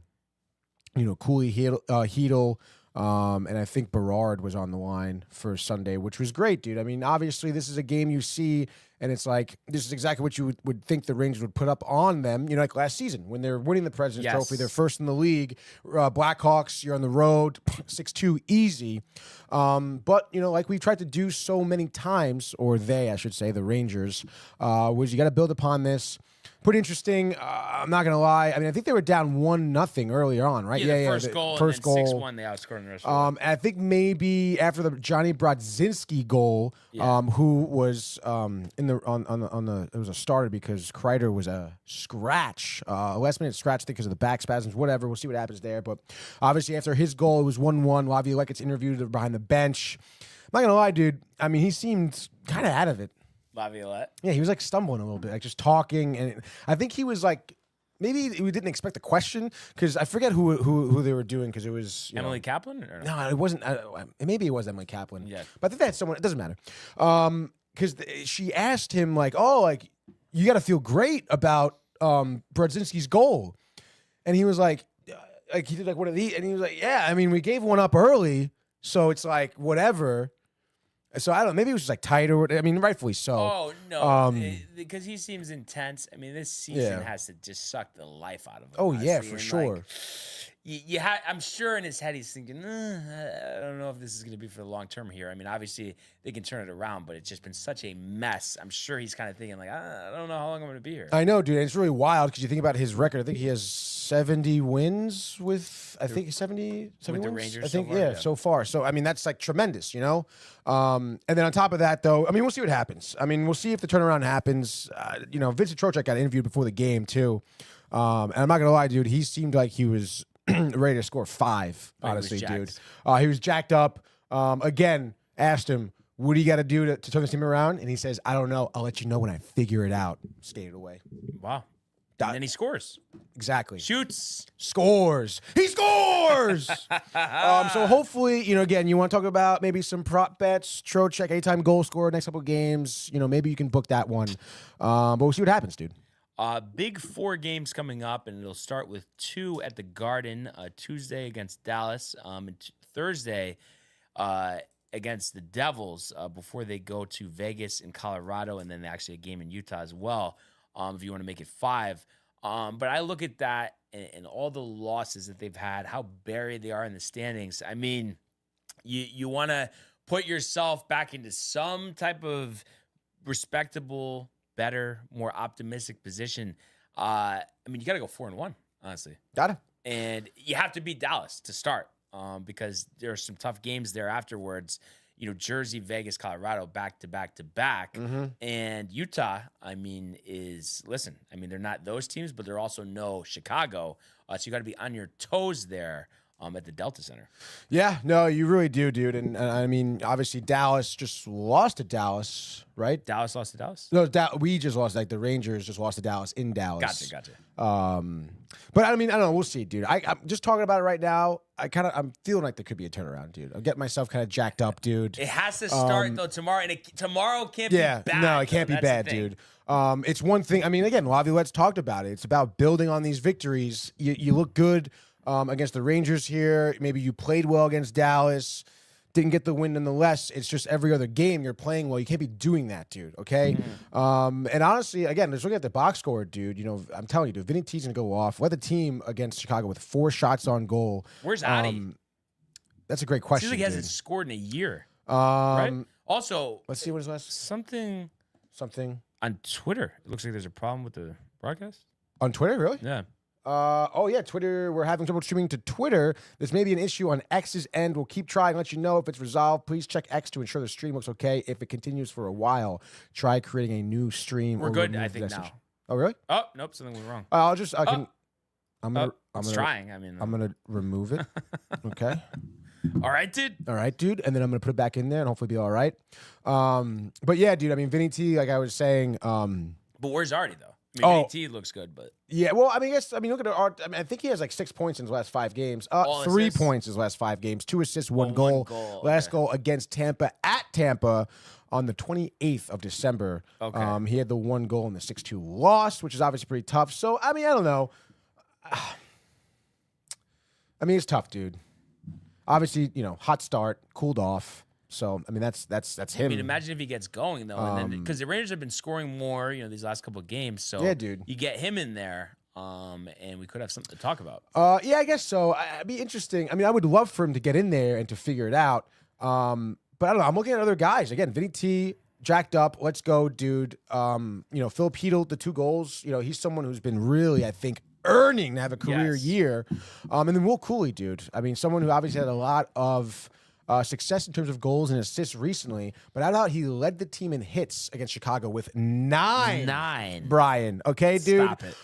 Cooley, Hedel, and I think Berard was on the line for Sunday, which was great, dude. I mean, obviously, this is a game you see, and it's like, this is exactly what you would think the Rangers would put up on them, like last season when they're winning the President's Trophy. They're first in the league. Blackhawks, you're on the road, 6-2, easy. But, like we've tried to do so many times, or they, I should say, the Rangers, was you got to build upon this. Pretty interesting. I'm not gonna lie. I mean, I think they were down 1-0 earlier on, right? Yeah, the first goal, and then 6-1. They outscored the rest. And I think maybe after the Johnny Brodzinski goal, who was it was a starter because Kreider was a scratch, a last-minute scratch because of the back spasms. Whatever. We'll see what happens there. But obviously, after his goal, it was 1-1. Laviolette gets interviewed behind the bench. I'm not gonna lie, dude. I mean, he seemed kind of out of it. Laviolette. Yeah, he was like stumbling a little bit, like just talking, and I think he was like, maybe we didn't expect the question because I forget who they were doing because it was Emily Kaplan. Or no, it wasn't. Maybe it was Emily Kaplan. Yeah, but I think that's someone. It doesn't matter. Because she asked him like, "Oh, like you got to feel great about Brodzinski's goal," and he was like he did like one of these, and he was like, "Yeah, I mean, we gave one up early, so it's like whatever." So I don't know. Maybe it was just like tight or I mean, rightfully so. Oh no, because he seems intense. I mean, this season has to just suck the life out of him. Oh honestly. yeah, for and sure. Like, I'm sure in his head he's thinking, I don't know if this is going to be for the long term here. I mean, obviously they can turn it around, but it's just been such a mess. I'm sure he's kind of thinking like, I don't know how long I'm going to be here. I know, dude. It's really wild because you think about his record. I think he has 70 wins with 70 with wins? the Rangers. I think so far, so far. So I mean, that's like tremendous, And then on top of that, though, I mean, we'll see what happens. I mean, we'll see if the turnaround happens. Vincent Trocheck got interviewed before the game too, and I'm not gonna lie, dude. He seemed like he was ready to score 5. Honestly, dude. He was jacked up. Again, asked him, "What do you got to do to turn this team around?" And he says, "I don't know. I'll let you know when I figure it out." Skated away. Wow. And then he scores. Exactly. Shoots. Scores. He scores! So hopefully, again, you want to talk about maybe some prop bets, Trocheck, anytime goal scorer, next couple of games, maybe you can book that one. But we'll see what happens, dude. Big 4 games coming up, and it'll start with 2 at the Garden, Tuesday against Dallas, and Thursday against the Devils before they go to Vegas and Colorado, and then actually a game in Utah as well. If you want to make it 5. But I look at that and all the losses that they've had, how buried they are in the standings. I mean, you want to put yourself back into some type of respectable, better, more optimistic position. I mean, you got to go 4-1, honestly. Got it. And you have to beat Dallas to start because there are some tough games there afterwards. You know, Jersey, Vegas, Colorado, back to back to back. And Utah, I mean, they're not those teams, but they're also no Chicago. So you got to be on your toes there at the Delta Center. Yeah, no, you really do, dude. And I mean, obviously, Dallas just lost to Dallas, right? Dallas lost to Dallas? No, we just lost. Like the Rangers just lost to Dallas in Dallas. Gotcha. But I mean, I don't know. We'll see, dude. I'm just talking about it right now. I'm feeling like there could be a turnaround, dude. I'm getting myself kind of jacked up, dude. It has to start though tomorrow, and tomorrow can't be bad. No, it can't be bad, dude. It's one thing. I mean, again, Laviolette's talked about it. It's about building on these victories. You look good against the Rangers here. Maybe you played well against Dallas. Didn't get the win nonetheless. It's just every other game you're playing well. You can't be doing that, dude. Okay. And honestly, again, just looking at the box score, dude. You know, I'm telling you, dude, Vinny T's gonna go off. Led the team against Chicago with 4 shots on goal. Where's Adi? That's a great question. Seems like he hasn't scored in a year. Right? Also, let's see what his last something on Twitter. It looks like there's a problem with the broadcast on Twitter. Really? Yeah. Oh yeah, Twitter. We're having trouble streaming to Twitter. This may be an issue on X's end. We'll keep trying. Let you know if it's resolved. Please check X to ensure the stream looks okay. If it continues for a while, try creating a new stream. We're good, I think now. Oh really? Oh nope, something went wrong. I'm trying. I mean, I'm gonna remove it. Okay. All right, dude. And then I'm gonna put it back in there and hopefully be all right. But yeah, dude. I mean, Vinny T, like I was saying. But where's Artie though? I mean, Vinny T looks good, but yeah. Well, I mean, look at Art. I mean, I think he has like 6 points in his last 5 games. 3 points in his last 5 games. 2 assists, 1 goal. Last goal against Tampa at Tampa on the 28th of December. Okay. He had the 1 goal in the 6-2 loss, which is obviously pretty tough. So I mean, I don't know. I mean, it's tough, dude. Obviously, you know, hot start, cooled off. So I mean, that's him. I mean, imagine if he gets going though, and then because the Rangers have been scoring more, you know, these last couple of games. So yeah, dude, you get him in there, and we could have something to talk about. Yeah, I guess so. It'd be interesting. I mean, I would love for him to get in there and to figure it out. But I don't know. I'm looking at other guys again. Vinny T, jacked up. Let's go, dude. You know, Phil Peedle, the 2 goals. You know, he's someone who's been really, I think, earning to have a career year. And then Will Cooley, dude. I mean, someone who obviously had a lot of success in terms of goals and assists recently, but I thought he led the team in hits against Chicago with 9. Brian, okay, dude. Stop it.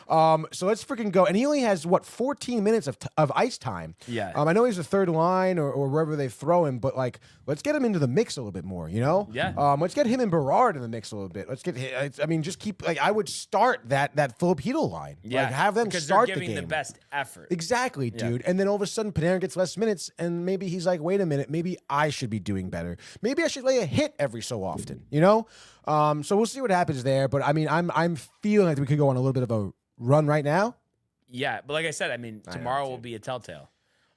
So let's freaking go. And he only has 14 minutes of ice time. Yeah. I know he's the third line or wherever they throw him, but like, let's get him into the mix a little bit more. You know. Yeah. Let's get him and Berard in the mix a little bit. Let's get. I mean, just keep. Like, I would start that Filipino line. Yeah. Like, have them because start they're giving the game. The best effort. Exactly, dude. And then all of a sudden, Panarin gets less minutes, and maybe he's like, wait a minute, maybe I should be doing better. Maybe I should lay a hit every so often, you know? So we'll see what happens there. But I mean, I'm feeling like we could go on a little bit of a run right now. Yeah, but like I said, I mean, tomorrow will be a telltale.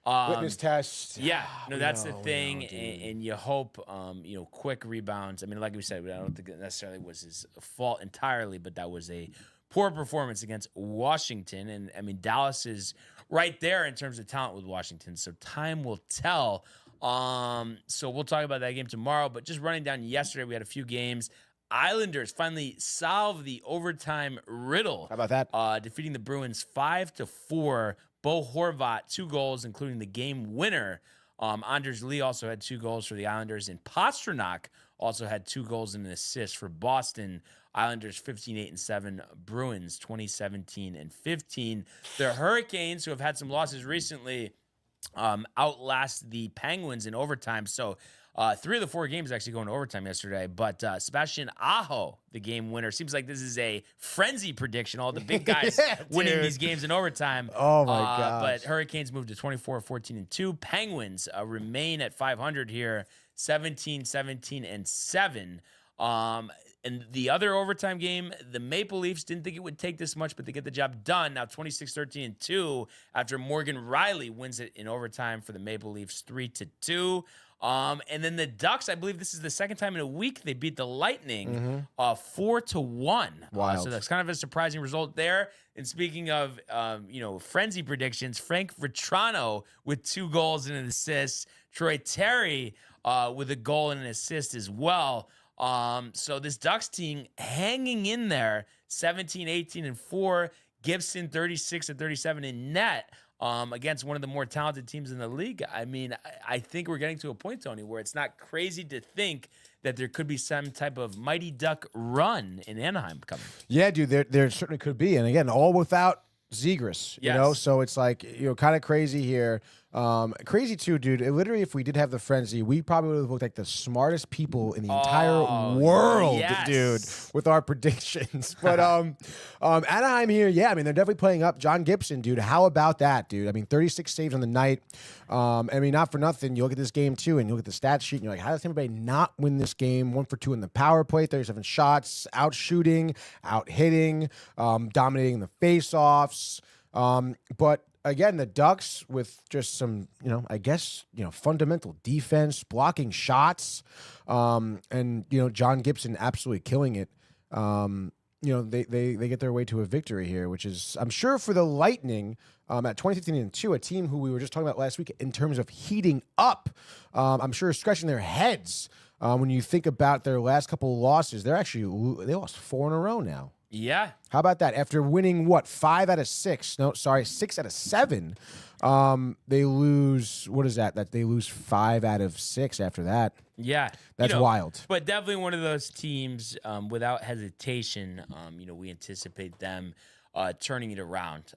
Witness test. Yeah, no, that's the thing, and you hope, you know, quick rebounds. I mean, like we said, I don't think it necessarily was his fault entirely, but that was a poor performance against Washington. And I mean, Dallas is right there in terms of talent with Washington, so time will tell. So we'll talk about that game tomorrow, but just running down yesterday, we had a few games. Islanders finally solved the overtime riddle. How about that? Defeating the Bruins 5-4. Bo Horvat, 2 goals, including the game winner. Anders Lee also had 2 goals for the Islanders, and Pasternak also had 2 goals and an assist for Boston. Islanders 15-8-7, Bruins 20-17-15. The Hurricanes, who have had some losses recently, outlast the Penguins in overtime. So 3 of the 4 games actually going to overtime yesterday. But Sebastian Aho, the game winner, seems like this is a frenzy prediction. All the big guys winning these games in overtime. Oh my god! But Hurricanes moved to 24-14-2. Penguins remain at 500 here, 17-17-7. And the other overtime game, the Maple Leafs didn't think it would take this much, but they get the job done. Now 26-13-2 after Morgan Riley wins it in overtime for the Maple Leafs 3-2. And then the Ducks, I believe this is the second time in a week they beat the Lightning 4-1. Wild. So that's kind of a surprising result there. And speaking of, frenzy predictions, Frank Vetrano with 2 goals and an assist. Troy Terry with a goal and an assist as well. So this Ducks team hanging in there, 17-18-4. Gibson 36-37 in net. Against one of the more talented teams in the league. I mean, I think we're getting to a point, Tony, where it's not crazy to think that there could be some type of Mighty Duck run in Anaheim coming. Yeah, dude, there certainly could be. And again, all without Zegras, you know? So it's like, kind of crazy here. Crazy too, dude. Literally, if we did have the frenzy, we probably would have looked like the smartest people in the entire world, dude, with our predictions. But Anaheim here, yeah, I mean, they're definitely playing up. John Gibson, dude, how about that, dude? I mean, 36 saves on the night. I mean, not for nothing. You look at this game too, and you look at the stat sheet, and you're like, how does anybody not win this game? 1 for 2 in the power play, 37 shots, out shooting, out hitting, dominating the face-offs. But again, the Ducks with just some, fundamental defense, blocking shots, and John Gibson absolutely killing it. They get their way to a victory here, which is, I'm sure, for the Lightning at 2015-2, a team who we were just talking about last week in terms of heating up. I'm sure scratching their heads when you think about their last couple of losses. They lost 4 in a row now. Yeah. How about that? After winning, 5 out of 6? No, sorry, 6 out of 7. They lose, what is that? That they lose 5 out of 6 after that. Yeah. That's wild. But definitely one of those teams, without hesitation, we anticipate them turning it around.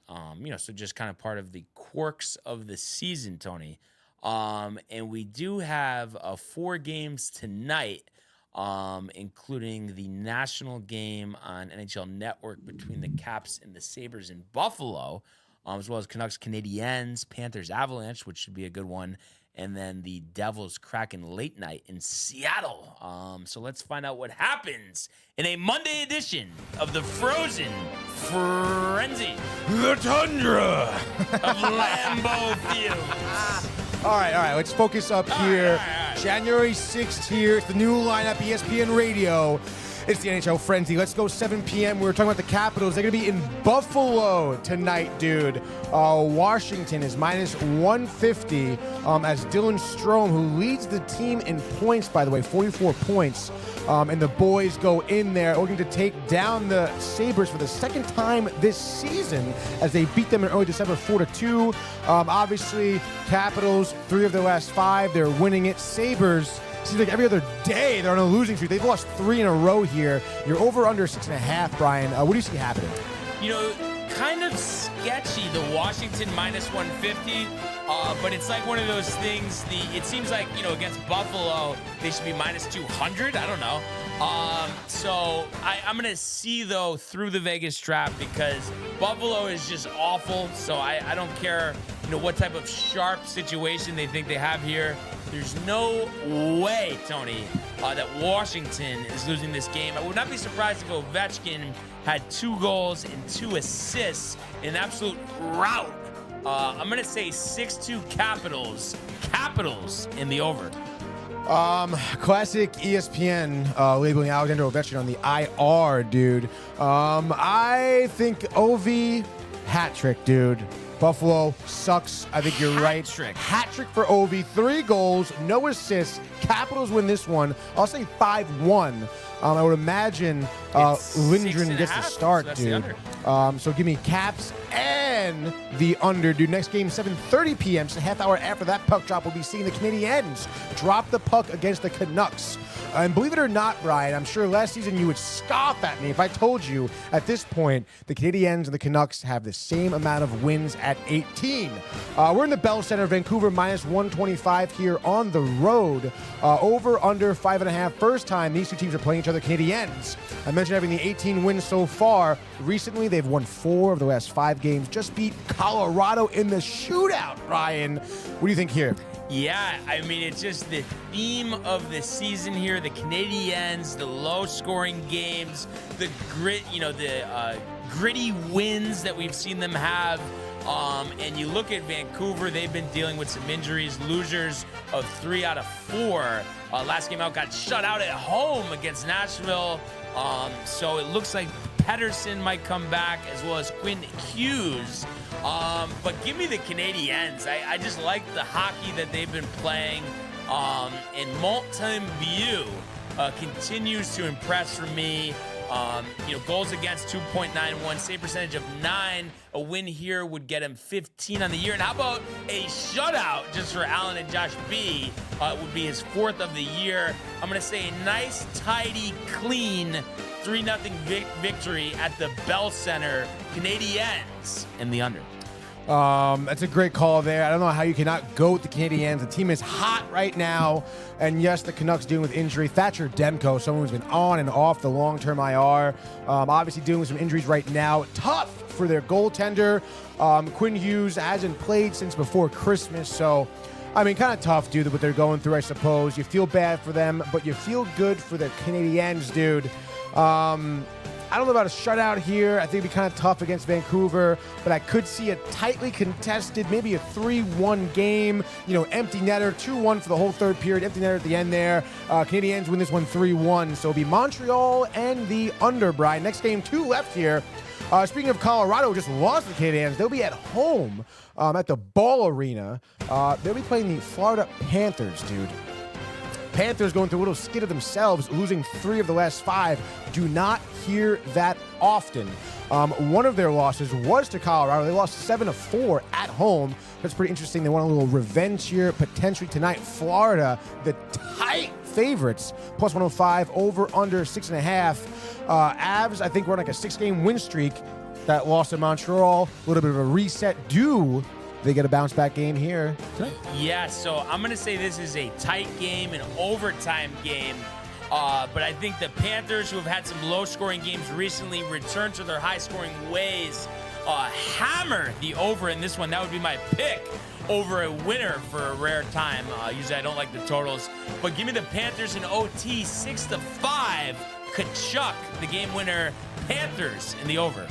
So just kind of part of the quirks of the season, Tony. And we do have 4 games tonight, including the national game on NHL Network between the Caps and the Sabres in Buffalo, as well as Canucks Canadiens, Panthers Avalanche, which should be a good one, and then the Devils Kraken late night in Seattle. So let's find out what happens in a Monday edition of the Frozen Frenzy. The Tundra of Lambeau Field. All right. Let's focus up here. All right. January 6th here. It's the new lineup, ESPN Radio. It's the NHL Frenzy. Let's go 7 p.m. We were talking about the Capitals. They're going to be in Buffalo tonight, dude. Washington is minus 150 as Dylan Strome, who leads the team in points, by the way, 44 points. And the boys go in there looking to take down the Sabres for the second time this season as they beat them in early December 4-2. Obviously, Capitals, 3 of their last 5. They're winning it. Sabres, seems like every other day they're on a losing streak. They've lost 3 in a row here. You're over under 6.5, Brian. What do you see happening? Kind of sketchy, the Washington minus 150. But it's like one of those things. It seems like, against Buffalo, they should be minus 200. I don't know. So I'm going to see, though, through the Vegas trap because Buffalo is just awful. So I don't care, what type of sharp situation they think they have here. There's no way, Tony, that Washington is losing this game. I would not be surprised if Ovechkin had 2 goals and 2 assists in absolute rout. I'm going to say 6-2 Capitals. Capitals in the over. Classic ESPN labeling Alexander Ovechkin on the IR, dude. I think Ovi hat trick, dude. Buffalo sucks. I think you're right. Hat trick for Ovi. 3 goals, no assists. Capitals win this one. I'll say 5-1. I would imagine Lindgren gets the start, so dude. So give me Caps and the under, dude. Next game, 7:30 p.m. So half hour after that puck drop, we'll be seeing the Canadiens drop the puck against the Canucks. And believe it or not, Brian, I'm sure last season you would scoff at me if I told you at this point the Canadiens and the Canucks have the same amount of wins at 18. We're in the Bell Center, Vancouver, minus 125 here on the road. Over, under 5.5. First time these 2 teams are playing each other. Canadiens, I mentioned having the 18 wins so far. Recently, they've won 4 of the last 5 games. Just just beat Colorado in the shootout, Ryan. What do you think here? Yeah, I mean, it's just the theme of the season here. The Canadiens, the low-scoring games, the grit, the gritty wins that we've seen them have. And you look at Vancouver, they've been dealing with some injuries, losers of 3 out of 4. Last game out got shut out at home against Nashville. So it looks like Pettersson might come back, as well as Quinn Hughes. But give me the Canadiens. I just like the hockey that they've been playing. And Martin Bieu continues to impress for me. Goals against 2.91, save percentage of 9. A win here would get him 15 on the year. And how about a shutout just for Allen and Josh B? It would be his 4th of the year. I'm going to say a nice, tidy, clean 3-0 victory at the Bell Center. Canadiens in the under. That's a great call there. I don't know how you cannot go with the Canadiens. The team is hot right now. And yes, the Canucks dealing with injury. Thatcher Demko, someone who's been on and off the long-term IR. Obviously dealing with some injuries right now. Tough for their goaltender. Quinn Hughes hasn't played since before Christmas. So, I mean, kind of tough, dude, what they're going through, I suppose. You feel bad for them, but you feel good for the Canadiens, dude. I don't know about a shutout here. I think it'd be kind of tough against Vancouver, but I could see a tightly contested, maybe a 3-1 game. Empty netter, 2-1 for the whole third period. Empty netter at the end there. Canadiens win this one 3-1. So it'll be Montreal and the under, Brian. Next game, 2 left here. Speaking of Colorado, just lost the Canadiens. They'll be at home at the Ball Arena. They'll be playing the Florida Panthers, dude. Panthers going through a little skid of themselves, losing 3 of the last 5. Do not hear that often. One of their losses was to Colorado. They lost 7-4 at home. That's pretty interesting. They want a little revenge here potentially tonight. Florida, the tight favorites, plus 105, over under 6.5. Avs, I think we're on like a 6-game win streak. That loss in Montreal, a little bit of a reset. They get a bounce-back game here tonight? Yeah, so I'm going to say this is a tight game, an overtime game. But I think the Panthers, who have had some low-scoring games recently, return to their high-scoring ways. Hammer the over in this one. That would be my pick over a winner for a rare time. Usually I don't like the totals. But give me the Panthers in OT, 6-5. Kachuk, the game winner. Panthers in the over.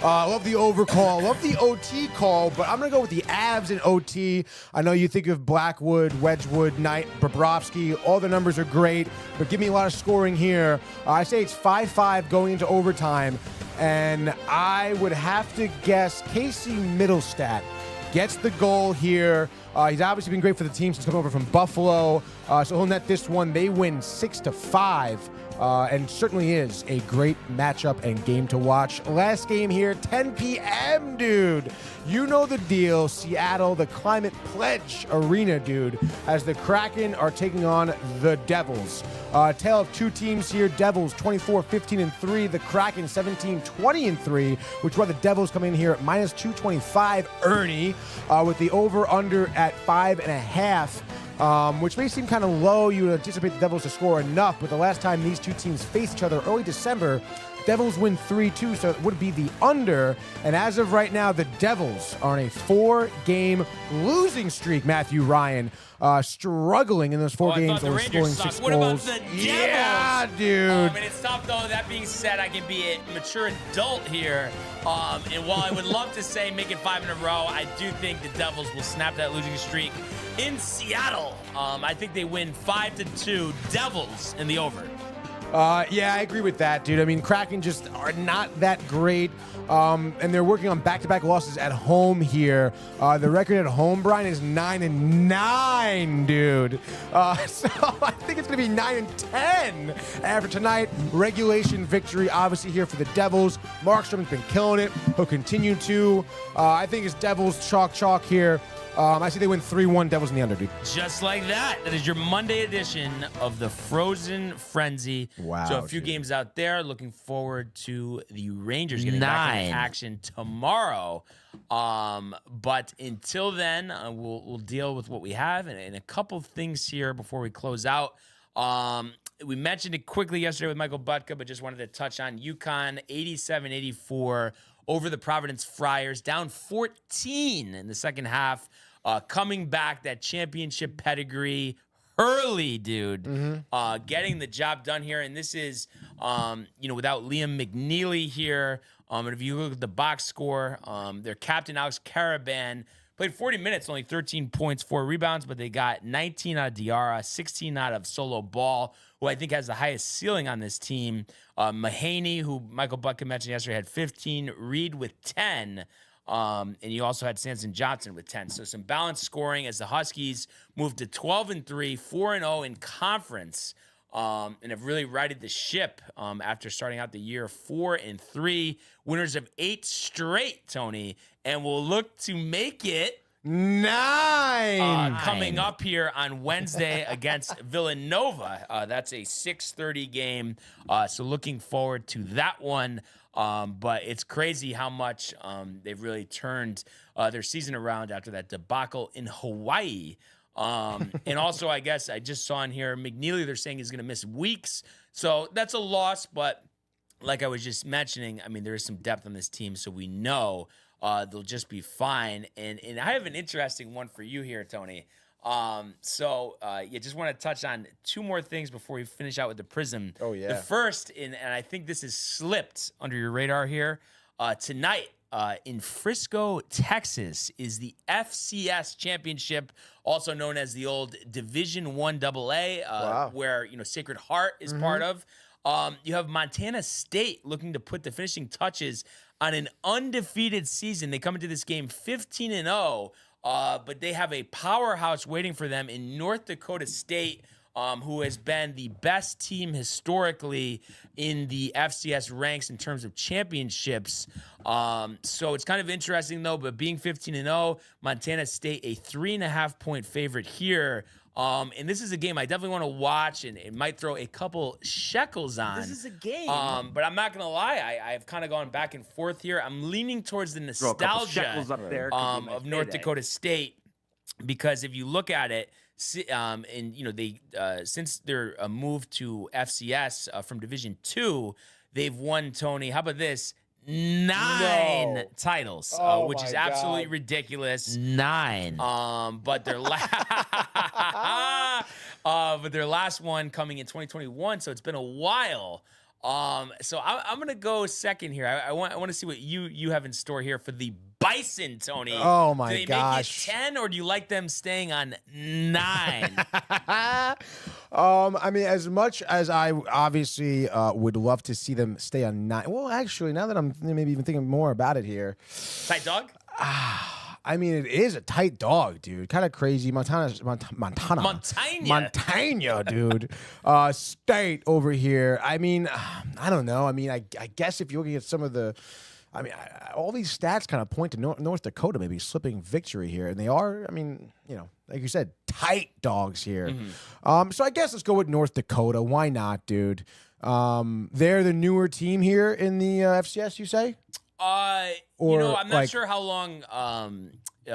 I love the over call. Love the OT call, but I'm going to go with the Avs in OT. I know you think of Blackwood, Wedgwood, Knight, Bobrovsky. All the numbers are great, but give me a lot of scoring here. I say it's 5-5 going into overtime, and I would have to guess Casey Middlestat gets the goal here. He's obviously been great for the team since coming over from Buffalo, so he'll net this one. They win 6-5. And certainly is a great matchup and game to watch. Last game here, 10 p.m., dude. You know the deal. Seattle, the Climate Pledge Arena, dude, as the Kraken are taking on the Devils. Tale of 2 teams here. Devils 24-15-3. The Kraken 17-20-3, which were the Devils coming in here at minus 225, Ernie, with the over-under at 5.5. Which may seem kind of low. You would anticipate the Devils to score enough, but the last time these 2 teams faced each other, early December, Devils win 3-2, so it would be the under. And as of right now, the Devils are on a 4-game losing streak, Matthew Ryan. Struggling in those 4 games, only scoring 6 What goals. About the Devils? Yeah, dude. And it's tough, though. That being said, I can be a mature adult here. And while I would love to say make it 5 in a row, I do think the Devils will snap that losing streak in Seattle. I think they win 5-2. Devils in the over. Yeah, I agree with that, dude. I mean, Kraken just are not that great, and they're working on back-to-back losses at home here. The record at home, Brian, is 9-9, dude. So I think it's going to be 9-10 after tonight. Regulation victory, obviously, here for the Devils. Markstrom's been killing it. He'll continue to. I think it's Devils chalk here. I see they win 3-1, Devils in the under, dude. Just like that. That is your Monday edition of the Frozen Frenzy. Wow. So a few games out there. Looking forward to the Rangers getting back into action tomorrow. But until then, we'll deal with what we have and a couple things here before we close out. We mentioned it quickly yesterday with Michael Butka, but just wanted to touch on UConn 87-84 over the Providence Friars, down 14 in the second half. Coming back, that championship pedigree. Hurley, dude, getting the job done here. And this is, without Liam McNeely here. And if you look at the box score, their captain, Alex Caravan, played 40 minutes, only 13 points, 4 rebounds, but they got 19 out of Diarra, 16 out of Solo Ball, who I think has the highest ceiling on this team. Mahaney, who Michael Bucket mentioned yesterday, had 15. Reed with 10. And you also had Samson Johnson with 10. So some balanced scoring as the Huskies moved to 12-3, 4-0 in conference, and have really righted the ship after starting out the year 4-3, winners of 8 straight, Tony, and will look to make it 9 coming up here on Wednesday against Villanova. That's a 6:30 game, so looking forward to that one. But it's crazy how much they've really turned their season around after that debacle in Hawaii. And also, I guess I just saw in here, McNeely, they're saying, is going to miss weeks. So that's a loss. But like I was just mentioning, I mean, there is some depth on this team, so we know they'll just be fine. And I have an interesting one for you here, Tony. Just want to touch on 2 more things before we finish out with the Prism. Oh, yeah. The first, and I think this has slipped under your radar here, tonight in Frisco, Texas, is the FCS Championship, also known as the old Division I AA, where Sacred Heart is part of. You have Montana State looking to put the finishing touches on an undefeated season. They come into this game 15-0. But they have a powerhouse waiting for them in North Dakota State, who has been the best team historically in the FCS ranks in terms of championships. So it's kind of interesting, though, but being 15-0, Montana State a 3.5-point favorite here. And this is a game I definitely want to watch, and it might throw a couple shekels on. This is a game. But I'm not going to lie. I've kind of gone back and forth here. I'm leaning towards the nostalgia of North Dakota State, because if you look at it, since their move to FCS from Division II, they've won, Tony, how about this? 9 titles, which is absolutely ridiculous. 9. But their last one coming in 2021, so it's been a while. So I'm gonna go second here. I want to see what you have in store here for the Bison, Tony. Oh my do they gosh! Make it 10, or do you like them staying on 9? I mean, as much as I obviously would love to see them stay on 9. Well, actually, now that I'm maybe even thinking more about it here, tight dog. I mean, it is a tight dog, dude. Kind of crazy. Montana, dude. State over here. I mean, I don't know. I mean, I guess if you're looking at some of the, all these stats kind of point to North Dakota maybe slipping victory here, and they are. I mean, like you said, tight dogs here. So I guess let's go with North Dakota. Why not, dude? They're the newer team here in the FCS. You say? I'm not sure how long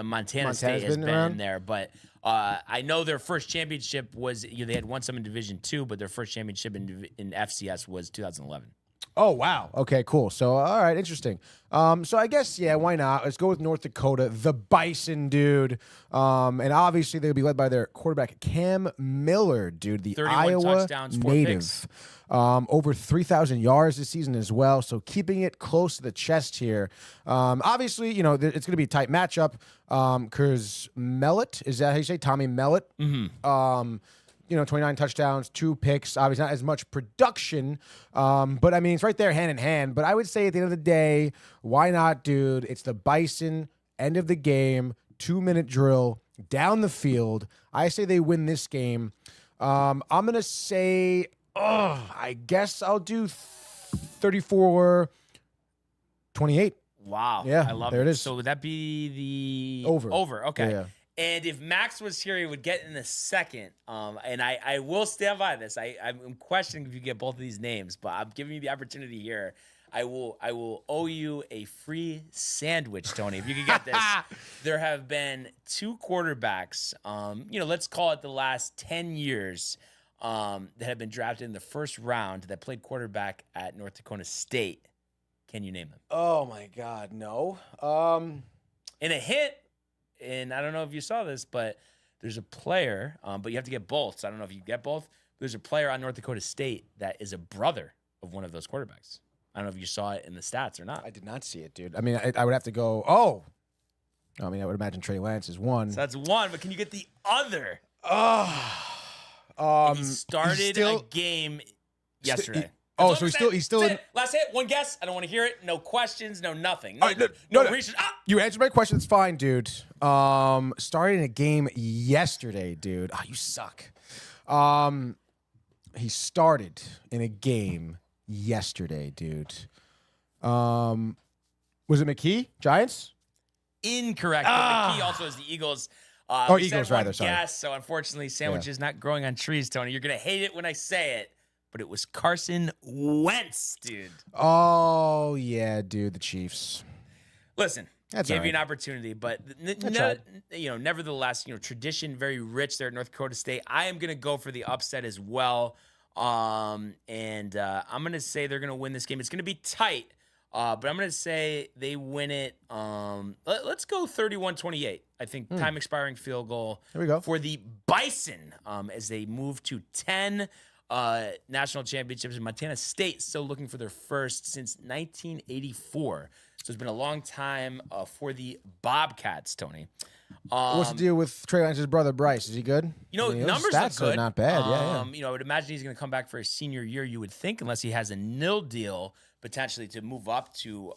Montana State has been in there, but I know their first championship was they had won some in Division II, but their first championship in FCS was 2011. Oh, wow. Okay, cool. So, all right, interesting. So I guess, yeah, why not? Let's go with North Dakota, the Bison, dude. And obviously they'll be led by their quarterback, Cam Miller, dude, the 31 Iowa touchdowns, 4 native. picks. Over 3,000 yards this season as well. So keeping it close to the chest here. Obviously, it's going to be a tight matchup because Mellett, is that how you say? Tommy Mellett? 29 touchdowns, 2 picks. Obviously, not as much production, but I mean, it's right there hand in hand. But I would say at the end of the day, why not, dude? It's the Bison, end of the game, 2-minute drill, down the field. I say they win this game. I'm going to say, I guess I'll do 34-28. Wow. Yeah, I love there it is. So would that be the Over. Okay. Yeah. And if Max was here, he would get in a second. And I will stand by this. I'm questioning if you get both of these names, but I'm giving you the opportunity here. I will owe you a free sandwich, Tony, if you could get this. There have been 2 quarterbacks, let's call it the last 10 years, that have been drafted in the first round that played quarterback at North Dakota State. Can you name them? Oh my God, no. In a hint, and I don't know if you saw this, but there's a player, but you have to get both. So I don't know if you get both. There's a player on North Dakota State that is a brother of one of those quarterbacks. I don't know if you saw it in the stats or not. I did not see it, dude. I mean, I would have to go. Oh, I mean, I would imagine Trey Lance is one. So that's one, but can you get the other? He started a game yesterday. So he's still in. Last hit, one guess. I don't want to hear it. No questions, no nothing. No research. You answered my question. It's fine, dude. Started in a game yesterday, dude. Oh, you suck. He started in a game yesterday, dude. Was it McKee? Giants? Incorrect. But McKee also is the Eagles. Eagles, rather. Sorry. Guess, so unfortunately, sandwich is not growing on trees, Tony. You're going to hate it when I say it, but it was Carson Wentz, dude. Oh, yeah, dude. The Chiefs. Listen, That's gave all you right. an opportunity, but nevertheless, tradition very rich there at North Dakota State. I am going to go for the upset as well, and I'm going to say they're going to win this game. It's going to be tight, but I'm going to say they win it. Let's go 31-28. I think time expiring field goal. There we go. For the Bison as they move to 10 national championships. And Montana State still looking for their first since 1984. So it's been a long time for the Bobcats, Tony. What's the deal with Trey Lance's brother, Bryce? Is he good? Numbers look stats good. are not bad. Yeah. I would imagine he's going to come back for his senior year, you would think, unless he has a nil deal potentially to move up to,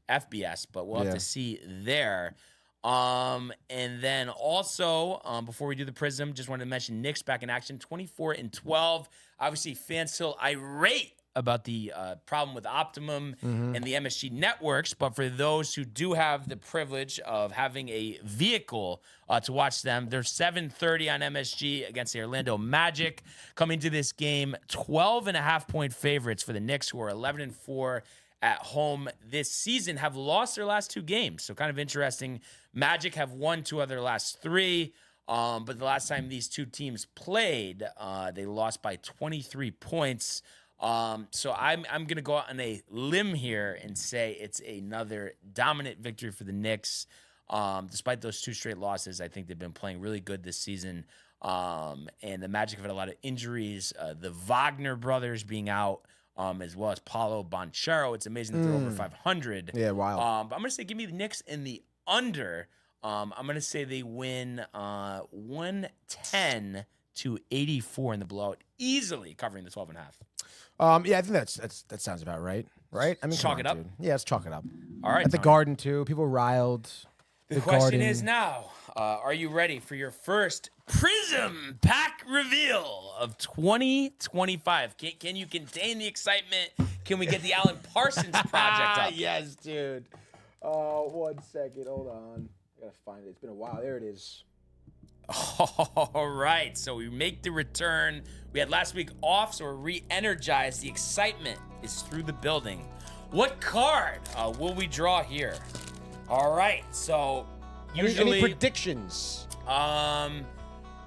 FBS. But we'll have to see there. And then also, before we do the Prism, just wanted to mention Knicks back in action, 24-12. Obviously, fans still irate about the problem with Optimum and the MSG networks, but for those who do have the privilege of having a vehicle to watch them, they're 7:30 on MSG against the Orlando Magic. Coming to this game, 12.5-point favorites for the Knicks, who are 11-4 at home this season, have lost their last two games. So kind of interesting. Magic have won two of their last three, but the last time these two teams played, they lost by 23 points. So I'm going to go out on a limb here and say it's another dominant victory for the Knicks. Despite those two straight losses, I think they've been playing really good this season. And the Magic have had a lot of injuries. The Wagner brothers being out, as well as Paulo Banchero. It's amazing that they're over 500. Yeah, wild. But I'm going to say give me the Knicks in the under. I'm going to say they win 110-84 in the blowout, easily covering the 12.5. Yeah, I think that sounds about right. Right? I mean, Chalk it up? dude. Yeah, let's chalk it up. All right. At the Tony. Garden too. People riled. The question is now, are you ready for your first Prism Pack reveal of 2025? Can you contain the excitement? Can we get the Alan Parsons project up? Yes, dude. 1 second. Hold on. I gotta find it. It's been a while. There it is. All right, so we make the return. We had last week off, so we're re-energized. The excitement is through the building. What card will we draw here? All right, so usually Any predictions? I'm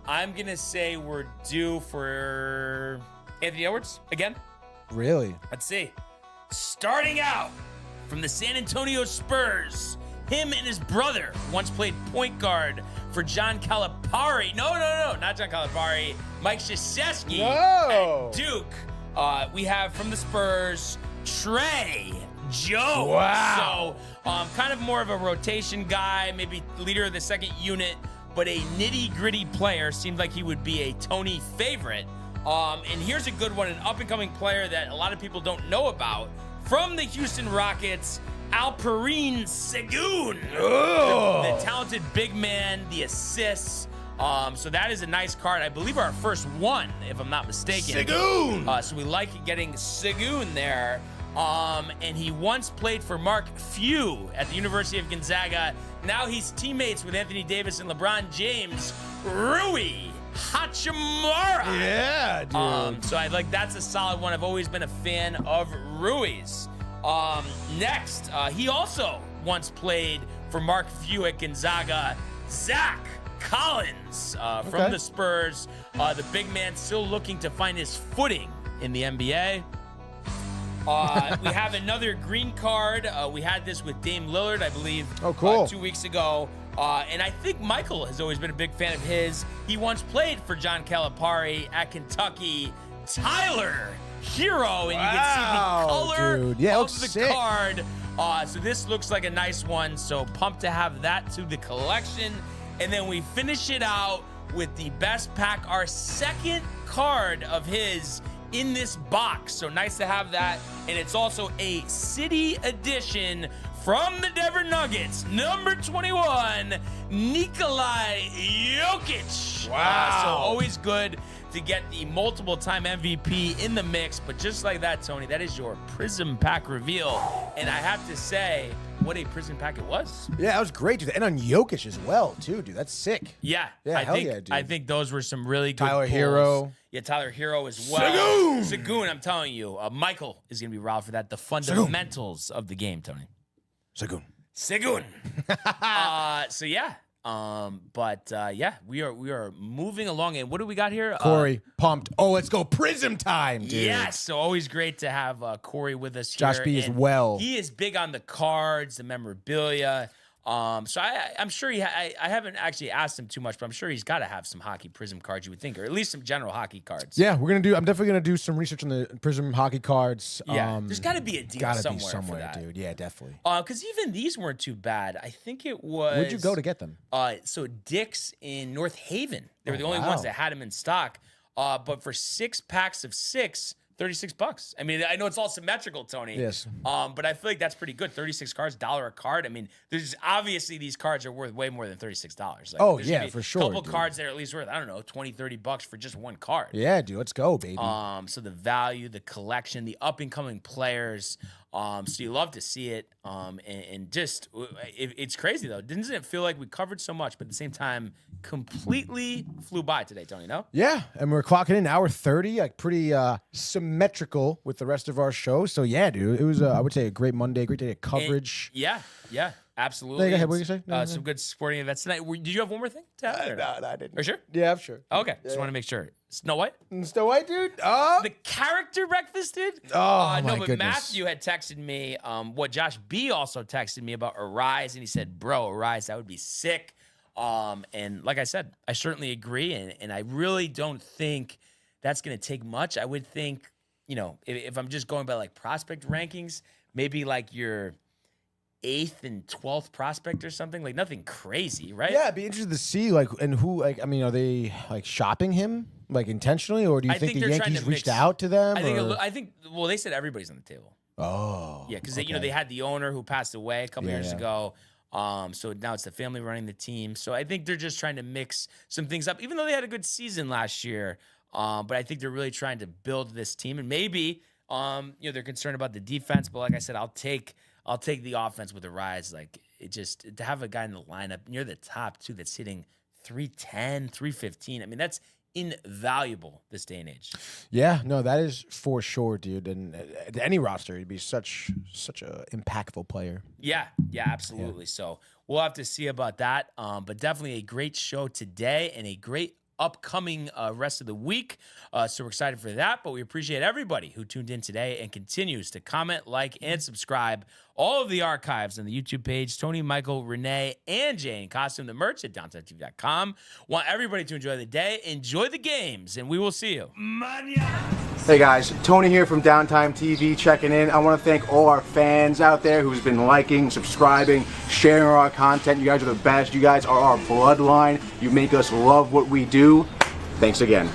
gonna say we're due for Anthony Edwards again. Really? Let's see. Starting out from the San Antonio Spurs, him and his brother once played point guard for John Calipari. No, not John Calipari. Mike Krzyzewski No. at Duke. We have from the Spurs, Trey Jones. Wow. So kind of more of a rotation guy, maybe leader of the second unit, but a nitty-gritty player. Seemed like he would be a Tony favorite. And here's a good one, an up-and-coming player that a lot of people don't know about. From the Houston Rockets, Alperen Sengun. The talented big man, the assists. So that is a nice card. I believe our first one, if I'm not mistaken. Sengun! So we like getting Sengun there. And he once played for Mark Few at the University of Gonzaga. Now he's teammates with Anthony Davis and LeBron James. Rui Hachimura. Yeah, dude. So that's a solid one. I've always been a fan of Rui's. Next, he also once played for Mark Few at Gonzaga. Zach Collins from the Spurs. The big man still looking to find his footing in the NBA. We have another green card. We had this with Dame Lillard, I believe, Oh, cool. 2 weeks ago. And I think Michael has always been a big fan of his. He once played for John Calipari at Kentucky. Tyler Hero, and you can see the color dude. Yeah, it of looks the sick. card. So this looks like a nice one. So pumped to have that to the collection. And then we finish it out with the best pack, our second card of his in this box. So nice to have that. And it's also a city edition from the Denver Nuggets, number 21, Nikolai Jokic. Wow. So always good to get the multiple-time MVP in the mix. But just like that, Tony, that is your Prism Pack reveal. And I have to say, what a Prism Pack it was. Yeah, that was great, dude. And on Jokic as well, too, dude. That's sick. Yeah, Yeah, I hell think yeah, dude. I think those were some really good Tyler pulls. Hero. Yeah, Tyler Hero as well. Sagoon, I'm telling you. Michael is going to be riled for that. The fundamentals of the game, Tony. Sagoon. So yeah. Yeah, we are moving along. And what do we got here? Corey, pumped. Oh, let's go Prism time, dude. Yes, so always great to have Corey with us here. Josh B as And well. He is big on the cards, the memorabilia. So I'm sure I haven't actually asked him too much, but I'm sure he's got to have some hockey Prism cards, you would think, or at least some general hockey cards. Yeah, I'm definitely gonna do some research on the Prism hockey cards. Yeah, there's got to be a deal Gotta be somewhere for that. dude. Yeah, definitely. Because even these weren't too bad. I think it was. Where'd you go to get them? So Dick's in North Haven. They were the only wow. ones that had them in stock. But for 6 packs of 6, $36. I mean, I know it's all symmetrical, Tony. Yes. But I feel like that's pretty good. 36 cards, $1 a card. I mean, there's obviously these cards are worth way more than $36. Like, Oh, there should yeah, be for sure, A couple dude. cards that are at least worth, I don't know, $20-$30 for just one card. Yeah, dude. Let's go, baby. So the value, the collection, the up and coming players. So you love to see it. And just it's crazy though. Doesn't it feel like we covered so much, but at the same time, completely flew by today, Tony? No? Yeah, and we're clocking in hour 30, like pretty symmetrical with the rest of our show. So yeah, dude, it was I would say a great Monday, great day of coverage. Yeah, absolutely. Go ahead, what did you say? No. Some good sporting events tonight. Did you have one more thing to add? Or No, I didn't. Are you sure? Yeah, I'm sure. Okay, just want to make sure. Snow White? Snow White, dude. Oh, The character breakfast, dude? Oh, no, my but goodness. Matthew had texted me, what Josh B also texted me about Arise, and he said, bro, Arise, that would be sick. And like I said, I certainly agree, and I really don't think that's going to take much. I would think, if I'm just going by like prospect rankings, maybe like your 8th and 12th prospect or something, like nothing crazy, right? yeah, it'd be interesting to see and who are they like shopping him like intentionally, or do you I think think the they're trying Yankees to reached mix- out to them? I think. Well, they said everybody's on the table. Oh, Yeah, because okay. they had the owner who passed away a couple Yeah, years yeah. ago. So now it's the family running the team. So I think they're just trying to mix some things up, even though they had a good season last year. But I think they're really trying to build this team, and maybe they're concerned about the defense. But like I said, I'll take the offense with the Rise. Like it just to have a guy in the lineup near the top too that's hitting 310, 315. I mean, that's invaluable this day and age. Yeah, no, that is for sure, dude. And any roster, he'd be such a impactful player. Yeah, absolutely. So we'll have to see about that. But definitely a great show today and a great upcoming rest of the week. So we're excited for that. But we appreciate everybody who tuned in today and continues to comment, like, and subscribe. All of the archives on the YouTube page, Tony, Michael, Renee, and Jane. Costume, the merch at downtime.com. Want everybody to enjoy the day, enjoy the games, and we will see you. Hey guys, Tony here from Downtime TV checking in. I want to thank all our fans out there who's been liking, subscribing, sharing our content. You guys are the best. You guys are our bloodline. You make us love what we do. Thanks again.